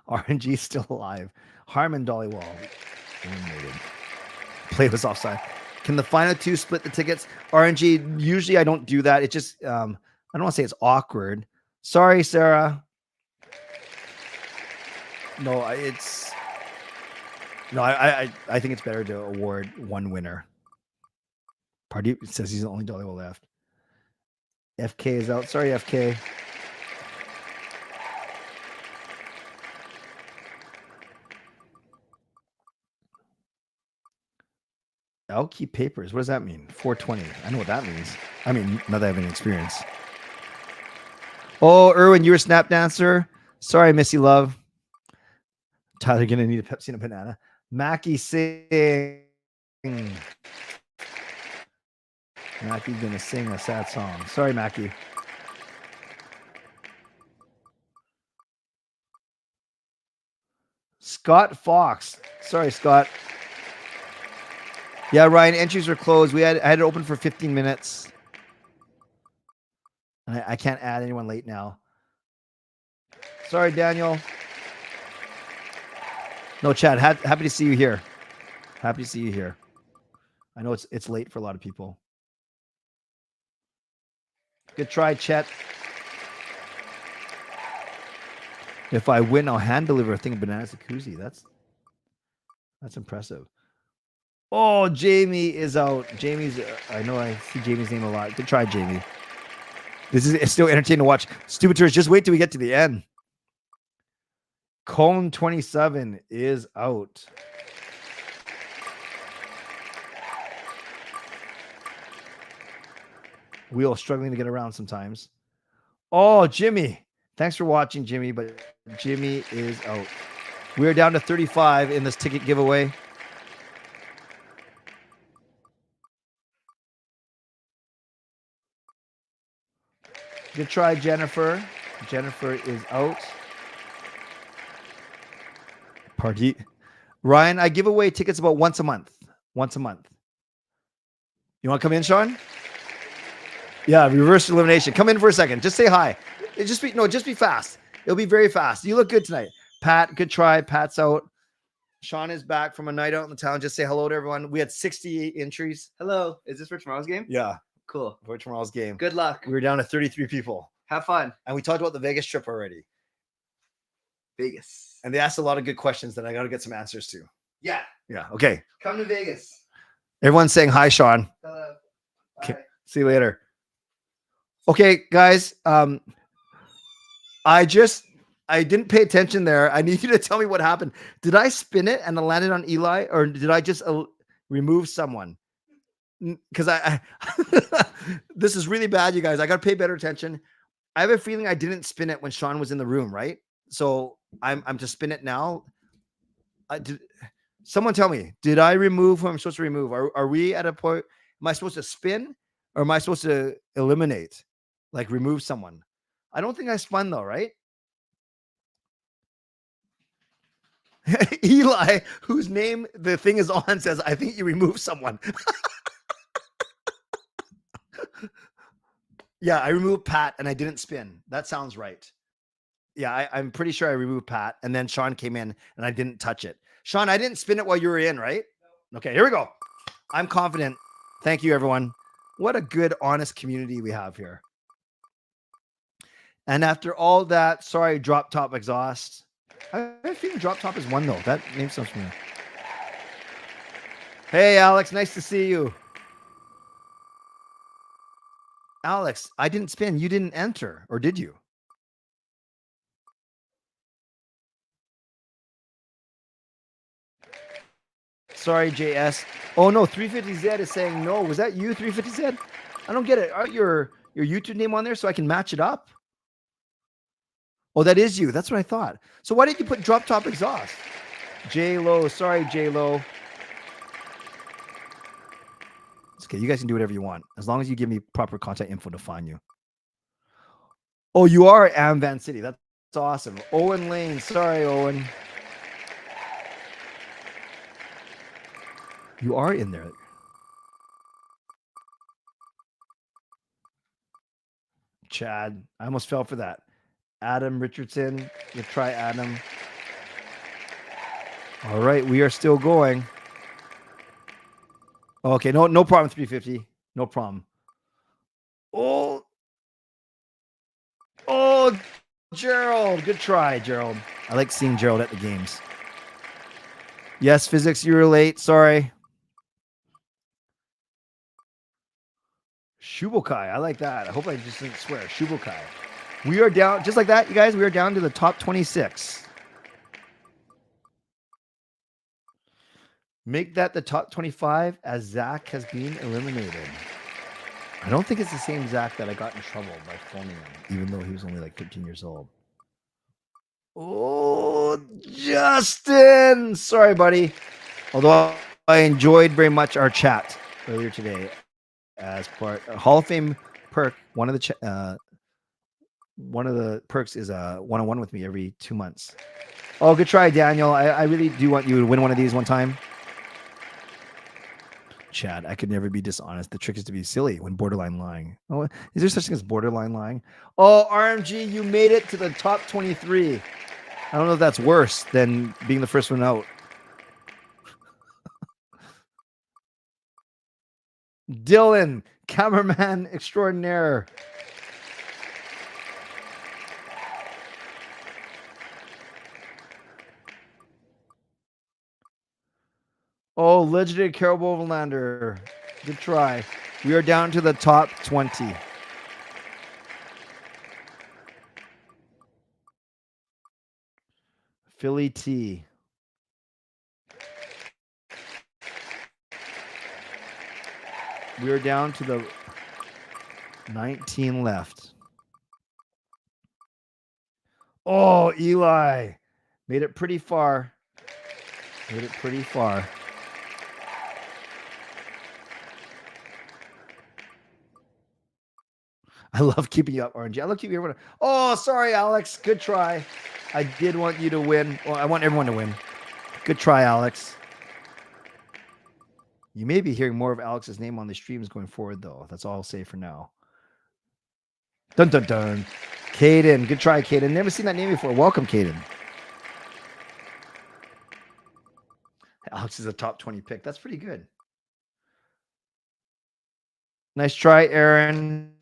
RNG still alive. Harmon Dollywall eliminated. Play was offside. Can the final 2 split the tickets? RNG, usually I don't do that. It just, I don't want to say it's awkward. Sorry, Sarah. No, it's, no, I think it's better to award one winner. Party says he's the only Dollywall left. FK is out. Sorry, FK. I'll keep papers. What does that mean? 420. I know what that means. I mean, not that I have any experience. Oh, Erwin, you're a snap dancer. Sorry, Missy Love. Tyler gonna need a Pepsi and a banana. Mackie sing. Mackie's gonna sing a sad song. Sorry, Mackie. Scott Fox. Sorry, Scott. Yeah, Ryan, entries are closed. I had it open for 15 minutes. And I can't add anyone late now. Sorry, Daniel. No, Chad, happy to see you here. Happy to see you here. I know it's late for a lot of people. Good try, Chet. If I win, I'll hand deliver a thing of bananas to Kuzi. That's impressive. Oh, Jamie is out. Jamie's. I know I see Jamie's name a lot. Good try, Jamie. It's still entertaining to watch. Stupid Tours. Just wait till we get to the end. Cone 27 is out. Wheel struggling to get around sometimes. Oh, Jimmy. Thanks for watching, Jimmy, but Jimmy is out. We're down to 35 in this ticket giveaway. Good try, Jennifer. Jennifer is out. Party. Ryan, I give away tickets about once a month. Once a month. You want to come in, Sean? Yeah, reverse elimination. Come in for a second. Just say hi. Just be fast. It'll be very fast. You look good tonight. Pat, good try. Pat's out. Sean is back from a night out in the town. Just say hello to everyone. We had 68 entries. Hello. Is this for tomorrow's game? Yeah. Cool. For tomorrow's game. Good luck. We were down to 33 people. Have fun. And we talked about the Vegas trip already. Vegas. And they asked a lot of good questions that I got to get some answers to. Yeah. Yeah. Okay. Come to Vegas. Everyone's saying hi, Sean. Hello. Okay. See you later. Okay, guys. I didn't pay attention there. I need you to tell me what happened. Did I spin it and it landed on Eli, or did I just remove someone? Because I this is really bad, you guys. I got to pay better attention. I have a feeling I didn't spin it when Sean was in the room, right? So I'm to spin it now. Someone tell me, did I remove who I'm supposed to remove? Are we at a point? Am I supposed to spin, or am I supposed to eliminate, like remove someone? I don't think I spun though, right? Eli, whose name the thing is on, says, I think you removed someone. Yeah, I removed Pat and I didn't spin. That sounds right. Yeah, I'm pretty sure I removed Pat, and then Sean came in and I didn't touch it. Sean, I didn't spin it while you were in, right? No. Okay, here we go. I'm confident. Thank you, everyone. What a good, honest community we have here. And after all that, sorry, drop top exhaust. I think drop top is one though. That name sounds familiar. Hey, Alex, nice to see you. Alex, I didn't spin. You didn't enter, or did you? Sorry, JS. Oh no, 350Z is saying no. Was that you, 350Z? I don't get it. Aren't your YouTube name on there so I can match it up? Oh, that is you. That's what I thought. So why did you put drop top exhaust? J-Lo. Sorry, J-Lo. It's okay. You guys can do whatever you want, as long as you give me proper contact info to find you. Oh, you are Am Van City. That's awesome. Owen Lane. Sorry, Owen. You are in there. Chad. I almost fell for that. Adam Richardson. You try Adam. All right. We are still going. Okay. No problem. 350. No problem. Oh, Gerald. Good try, Gerald. I like seeing Gerald at the games. Yes, physics, you were late. Sorry. Shubokai. I like that. I hope I just didn't swear. Shubokai. We are down, just like that, you guys. We are down to the top 26. Make that the top 25 as Zach has been eliminated. I don't think it's the same Zach that I got in trouble by phoning him, even though he was only like 13 years old. Oh, Justin. Sorry, buddy. Although I enjoyed very much our chat earlier today as part Hall of Fame perk. One of the perks is a one-on-one with me every 2 months. Oh, good try, Daniel. I really do want you to win one of these one time. Chad, I could never be dishonest. The trick is to be silly when borderline lying. Oh, is there such thing as borderline lying? Oh, RMG, you made it to the top 23. I don't know if that's worse than being the first one out. Dylan, cameraman extraordinaire. Oh, legendary Carol Bovenlander. Good try. We are down to the top 20. Philly T. We are down to the 19 left. Oh, Eli. Made it pretty far. Made it pretty far. I love keeping you up, RNG. I love keeping everyone. Oh, sorry, Alex. Good try. I did want you to win. Well, I want everyone to win. Good try, Alex. You may be hearing more of Alex's name on the streams going forward, though. That's all I'll say for now. Dun, dun, dun. Caden. Good try, Caden. Never seen that name before. Welcome, Caden. Alex is a top 20 pick. That's pretty good. Nice try, Aaron.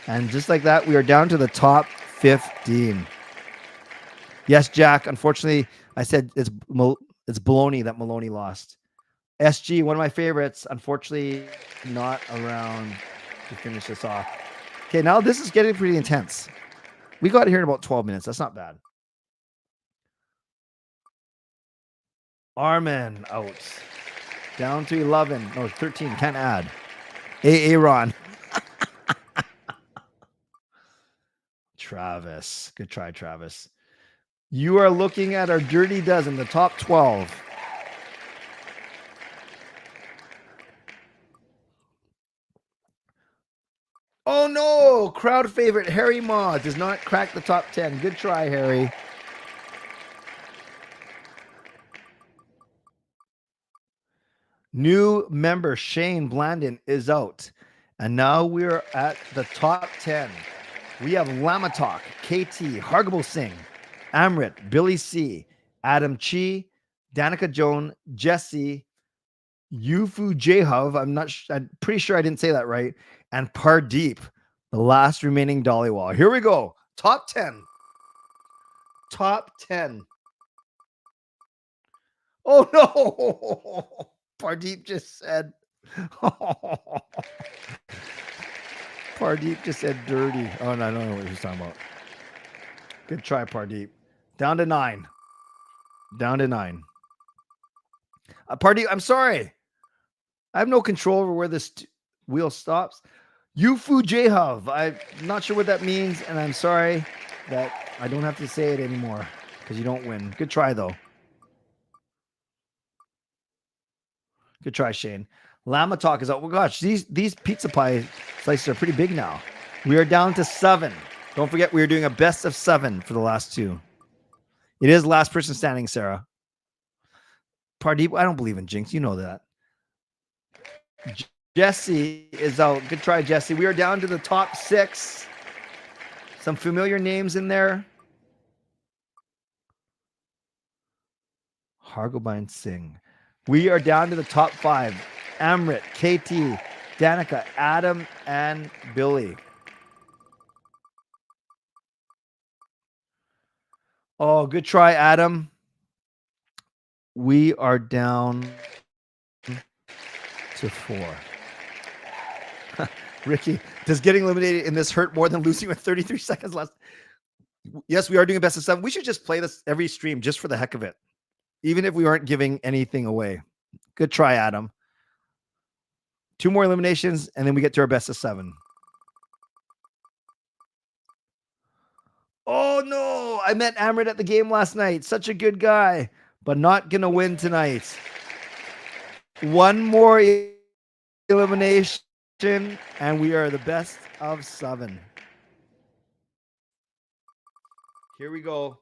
And just like that, we are down to the top 15. Yes, Jack. Unfortunately, I said it's baloney that Maloney lost. SG, one of my favorites. Unfortunately, not around to finish this off. Okay, now this is getting pretty intense. We got here in about 12 minutes. That's not bad. Armin out. Down to 11. No, 13. Can't add. Aaron. Travis. Good try, Travis. You are looking at our Dirty Dozen, the top 12. Oh no! Crowd favorite Harry Ma does not crack the top 10. Good try, Harry. New member Shane Blandon is out. And now we're at the top 10. We have Lamatalk, KT, Hargable Singh, Amrit, Billy C, Adam Chi, Danica Joan, Jesse, Yufu Jehav. I'm pretty sure I didn't say that right. And Pardeep, the last remaining Dollywall. Here we go. Top 10. Top 10. Oh no. Pardeep just said. Pardeep just said dirty. Oh, no, I don't know what he's talking about. Good try, Pardeep. Down to 9. Down to 9. Pardeep, I'm sorry. I have no control over where this wheel stops. Yufu Jehav. I'm not sure what that means, and I'm sorry that I don't have to say it anymore because you don't win. Good try, though. Good try, Shane. Llama Talk is out. Oh, gosh, these pizza pie slices are pretty big now. We are down to 7. Don't forget, we are doing a best of 7 for the last 2. It is last person standing, Sarah. Pardeep, I don't believe in jinx. You know that. Jesse is out. Good try, Jesse. We are down to the top 6. Some familiar names in there. Hargobind Singh. We are down to the top 5. Amrit, KT, Danica, Adam, and Billy. Oh, good try, Adam. We are down to 4. Ricky, does getting eliminated in this hurt more than losing with 33 seconds left? Yes, we are doing a best of 7. We should just play this every stream just for the heck of it, even if we aren't giving anything away. Good try, Adam. 2 more eliminations, and then we get to our best of 7. Oh, no. I met Amrit at the game last night. Such a good guy, but not going to win tonight. 1 more elimination, and we are the best of 7. Here we go.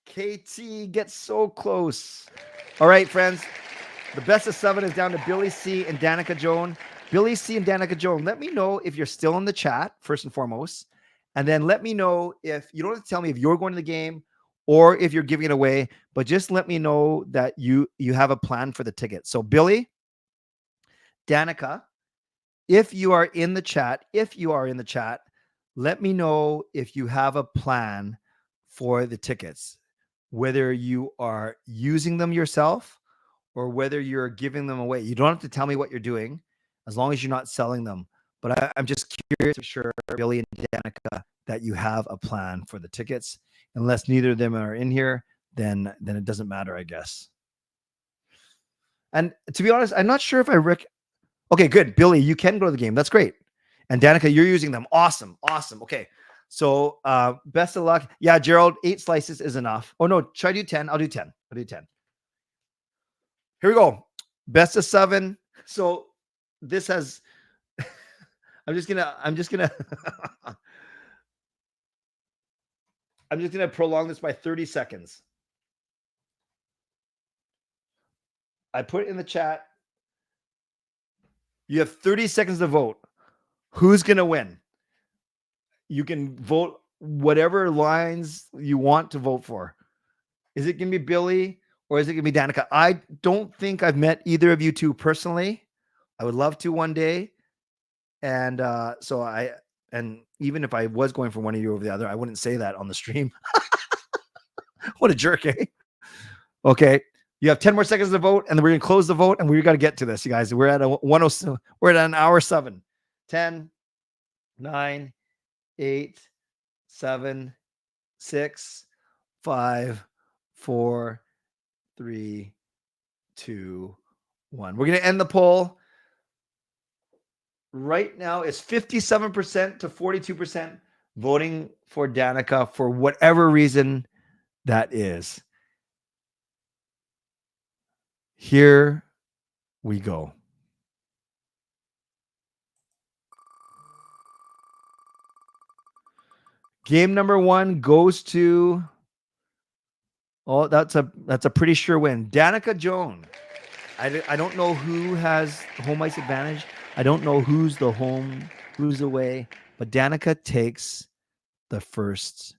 KT gets so close. All right, friends. The best of 7 is down to Billy C and Danica Joan. Billy C and Danica Joan, let me know if you're still in the chat, first and foremost. And then let me know if you don't have to tell me if you're going to the game or if you're giving it away, but just let me know that you have a plan for the ticket. So Billy, Danica, if you are in the chat, let me know if you have a plan for the tickets, whether you are using them yourself or whether you're giving them away. You don't have to tell me what you're doing as long as you're not selling them. But I'm just curious to sure, Billy and Danica, that you have a plan for the tickets. Unless neither of them are in here, then it doesn't matter, I guess. And to be honest, I'm not sure if Okay, good. Billy, you can go to the game. That's great. And Danica, you're using them. Awesome. Okay. So best of luck. Yeah, Gerald, 8 slices is enough. Oh no, should I do 10? I'll do 10. Here we go. Best of 7. So this has I'm just gonna I'm just gonna prolong this by 30 seconds. I put it in the chat. You have 30 seconds to vote. Who's gonna win? You can vote whatever lines you want to vote for. Is it gonna be Billy or is it gonna be Danica? I don't think I've met either of you two personally. I would love to one day. And and even if I was going for one of you over the other, I wouldn't say that on the stream. What a jerk, eh? Okay. You have 10 more seconds to vote, and then we're gonna close the vote, and we got to get to this, you guys. We're at we're at an hour 7. 10, 9, 8, 7, 6, 5, 4, 3, 2, 1. We're gonna end the poll. Right now, it's 57% to 42% voting for Danica for whatever reason that is. Here we go. Game number 1 goes to. Oh, that's a pretty sure win. Danica Joan. I don't know who has home ice advantage. I don't know who's the home, who's away, but Danica takes the first.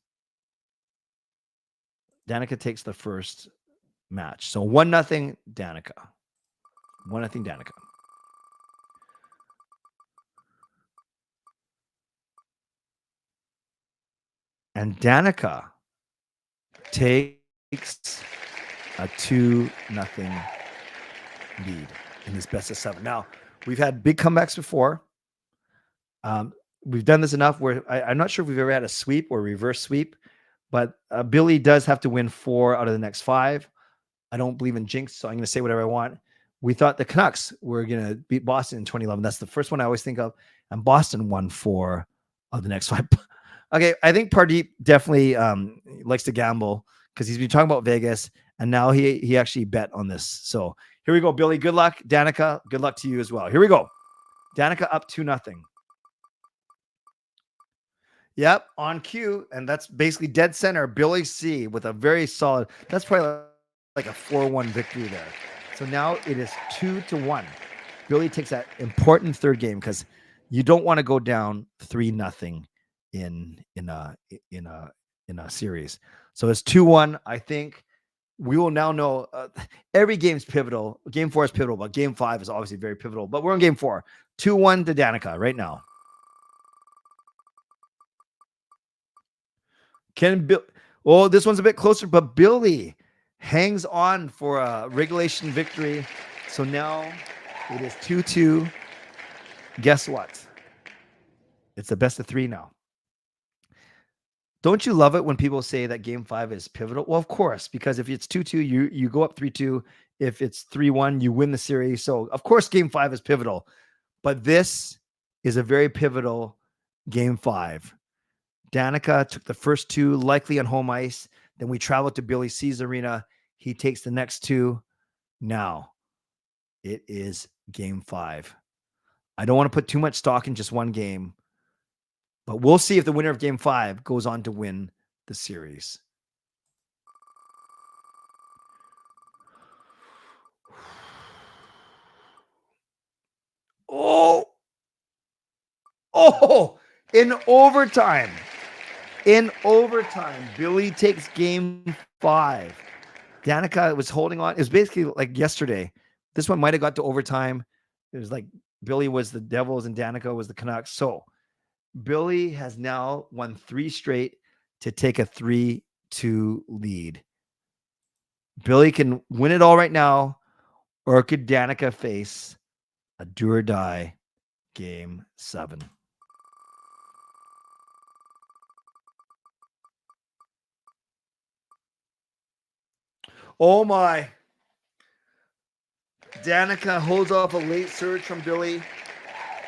Danica takes the first match. So 1-0 Danica. 1-0 Danica. And Danica takes a 2-0 lead in this best of 7. Now, we've had big comebacks before. We've done this enough where I'm not sure if we've ever had a sweep or reverse sweep, but Billy does have to win 4 out of the next 5. I don't believe in jinx, so I'm going to say whatever I want. We thought the Canucks were going to beat Boston in 2011. That's the first one I always think of. And Boston won 4 of the next 5. Okay, I think Pardeep definitely likes to gamble because he's been talking about Vegas, and now he actually bet on this. So here we go, Billy. Good luck. Danica, good luck to you as well. Here we go. Danica up 2-0. Yep, on cue, and that's basically dead center. Billy C with a very solid. That's probably like a 4-1 victory there. So now it is 2-1. Billy takes that important third game because you don't want to go down 3-0 in a series. So it's 2-1. I think we will now know every game's pivotal. Game 4 is pivotal, but game 5 is obviously very pivotal. But we're in game 4. 2-1 to Danica right now. Oh, this one's a bit closer, but Billy hangs on for a regulation victory. So now it is 2-2. Guess what? It's the best of 3 now. Don't you love it when people say that game 5 is pivotal? Well, of course, because if it's 2-2, you go up 3-2. If it's 3-1, you win the series. So, of course, game 5 is pivotal. But this is a very pivotal game 5. Danica took the first 2, likely on home ice. Then we traveled to Billy C's arena. He takes the next 2. Now, it is game 5. I don't want to put too much stock in just one game, but we'll see if the winner of game 5 goes on to win the series. Oh, in overtime. In overtime, Billy takes game 5. Danica was holding on. It was basically like yesterday. This one might have got to overtime. It was like Billy was the Devils and Danica was the Canucks. So Billy has now won 3 straight to take a 3-2 lead. Billy can win it all right now, or could Danica face a do or die game 7? Oh my. Danica holds off a late surge from Billy.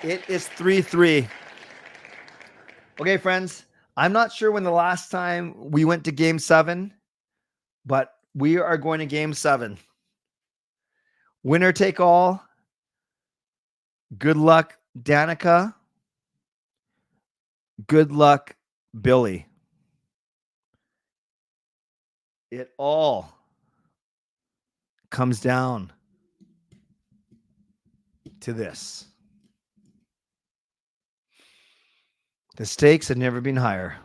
It is 3-3. Okay, friends. I'm not sure when the last time we went to game 7, but we are going to game 7. Winner take all. Good luck, Danica. Good luck, Billy. It all comes down to this. The stakes have never been higher.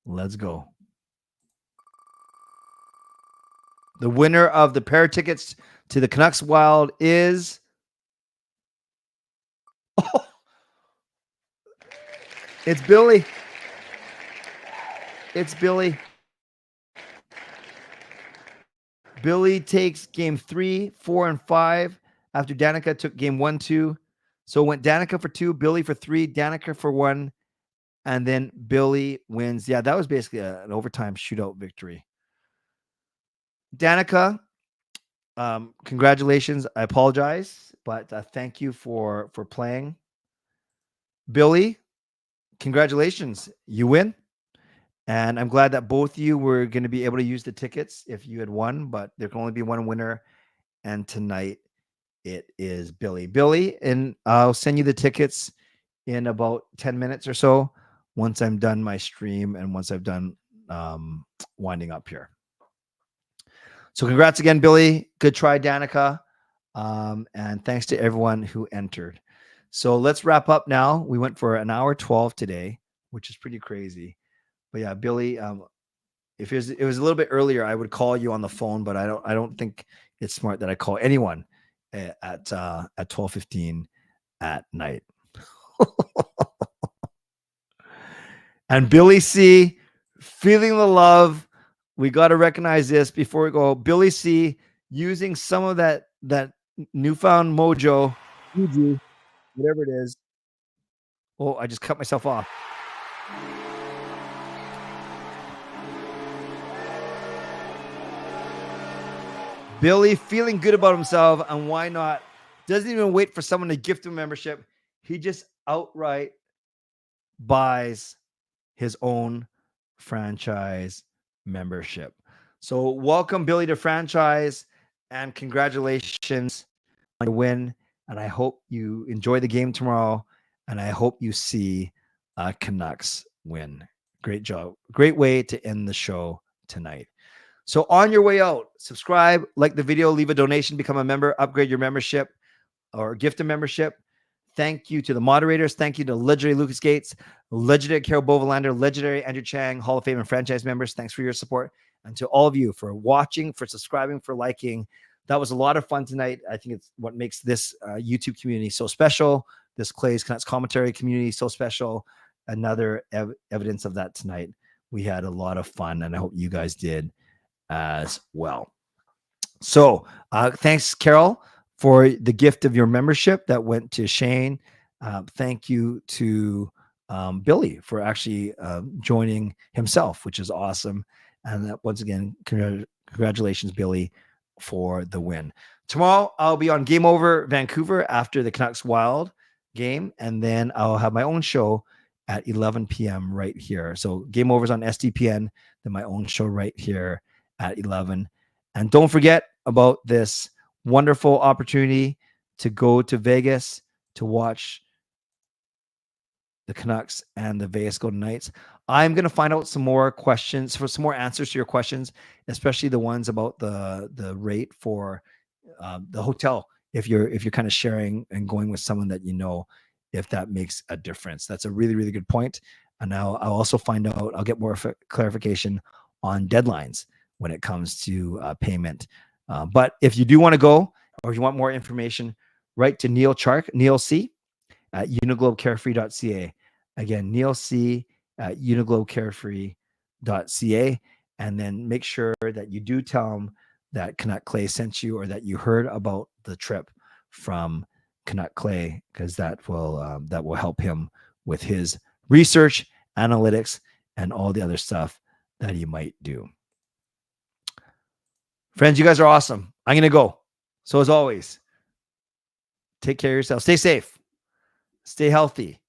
Let's go. The winner of the pair of tickets to the Canucks-Wild is... Oh, it's Billy. It's Billy. Billy takes game 3, 4, and 5 after Danica took game 1, 2. So it went Danica for 2, Billy for 3, Danica for 1, and then Billy wins. Yeah, that was basically an overtime shootout victory. Danica, congratulations. I apologize, but thank you for playing. Billy, congratulations. You win. And I'm glad that both of you were going to be able to use the tickets if you had won, but there can only be one winner. And tonight it is Billy. Billy, and I'll send you the tickets in about 10 minutes or so once I'm done my stream and once I've done winding up here. So congrats again, Billy. Good try, Danica. And thanks to everyone who entered. So let's wrap up now. We went for an hour 12 today, which is pretty crazy. But yeah, Billy, if it was a little bit earlier, I would call you on the phone, but I don't think it's smart that I call anyone at 12:15 at night. And Billy C, feeling the love. We got to recognize this before we go. Billy C using some of that newfound mojo, whatever it is. Oh, I just cut myself off. Billy feeling good about himself, and why not? Doesn't even wait for someone to gift him a membership. He just outright buys his own franchise membership. So welcome, Billy, to franchise, and congratulations on your win. And I hope you enjoy the game tomorrow, and I hope you see Canucks win. Great job. Great way to end the show tonight. So on your way out, subscribe, like the video, leave a donation, become a member, upgrade your membership, or gift a membership. Thank you to the moderators. Thank you to legendary Lucas Gates, legendary Carol Bovenlander, legendary Andrew Chang, Hall of Fame and franchise members. Thanks for your support. And to all of you for watching, for subscribing, for liking. That was a lot of fun tonight. I think it's what makes this YouTube community so special. This Clay's Canucks commentary community so special. Another evidence of that tonight. We had a lot of fun, and I hope you guys did as well. So thanks, Carol, for the gift of your membership that went to Shane. Thank you to Billy for actually joining himself, which is awesome. And once again, congratulations, Billy, for the win. Tomorrow, I'll be on Game Over Vancouver after the Canucks-Wild game, and then I'll have my own show at 11 p.m. right here. So Game Over's on SDPN, then my own show right here at 11. And don't forget about this wonderful opportunity to go to Vegas to watch the Canucks and the Vegas Golden Knights. I'm going to find out some more questions, for some more answers to your questions, especially the ones about the rate for the hotel. If you're kind of sharing and going with someone that you know, if that makes a difference. That's a really, really good point. And I'll also find out, I'll get more clarification on deadlines when it comes to payment. But if you do want to go, or if you want more information, write to Neil C at uniglobecarefree.ca. Again, Neil C at uniglobecarefree.ca. And then make sure that you do tell him that Canuck Clay sent you, or that you heard about the trip from Canuck Clay, because that will help him with his research, analytics, and all the other stuff that he might do. Friends, you guys are awesome. I'm going to go. So as always, take care of yourselves. Stay safe. Stay healthy.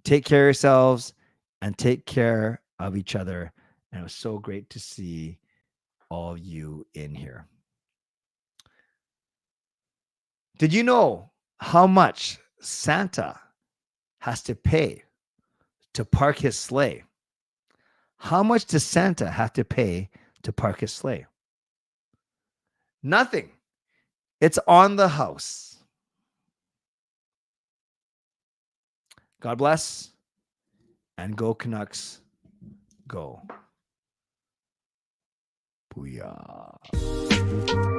Take care of yourselves and take care of each other. And it was so great to see all of you in here. Did you know how much Santa has to pay to park his sleigh? How much does Santa have to pay to park his sleigh? Nothing. It's on the house. God bless, and go Canucks, go. Booyah.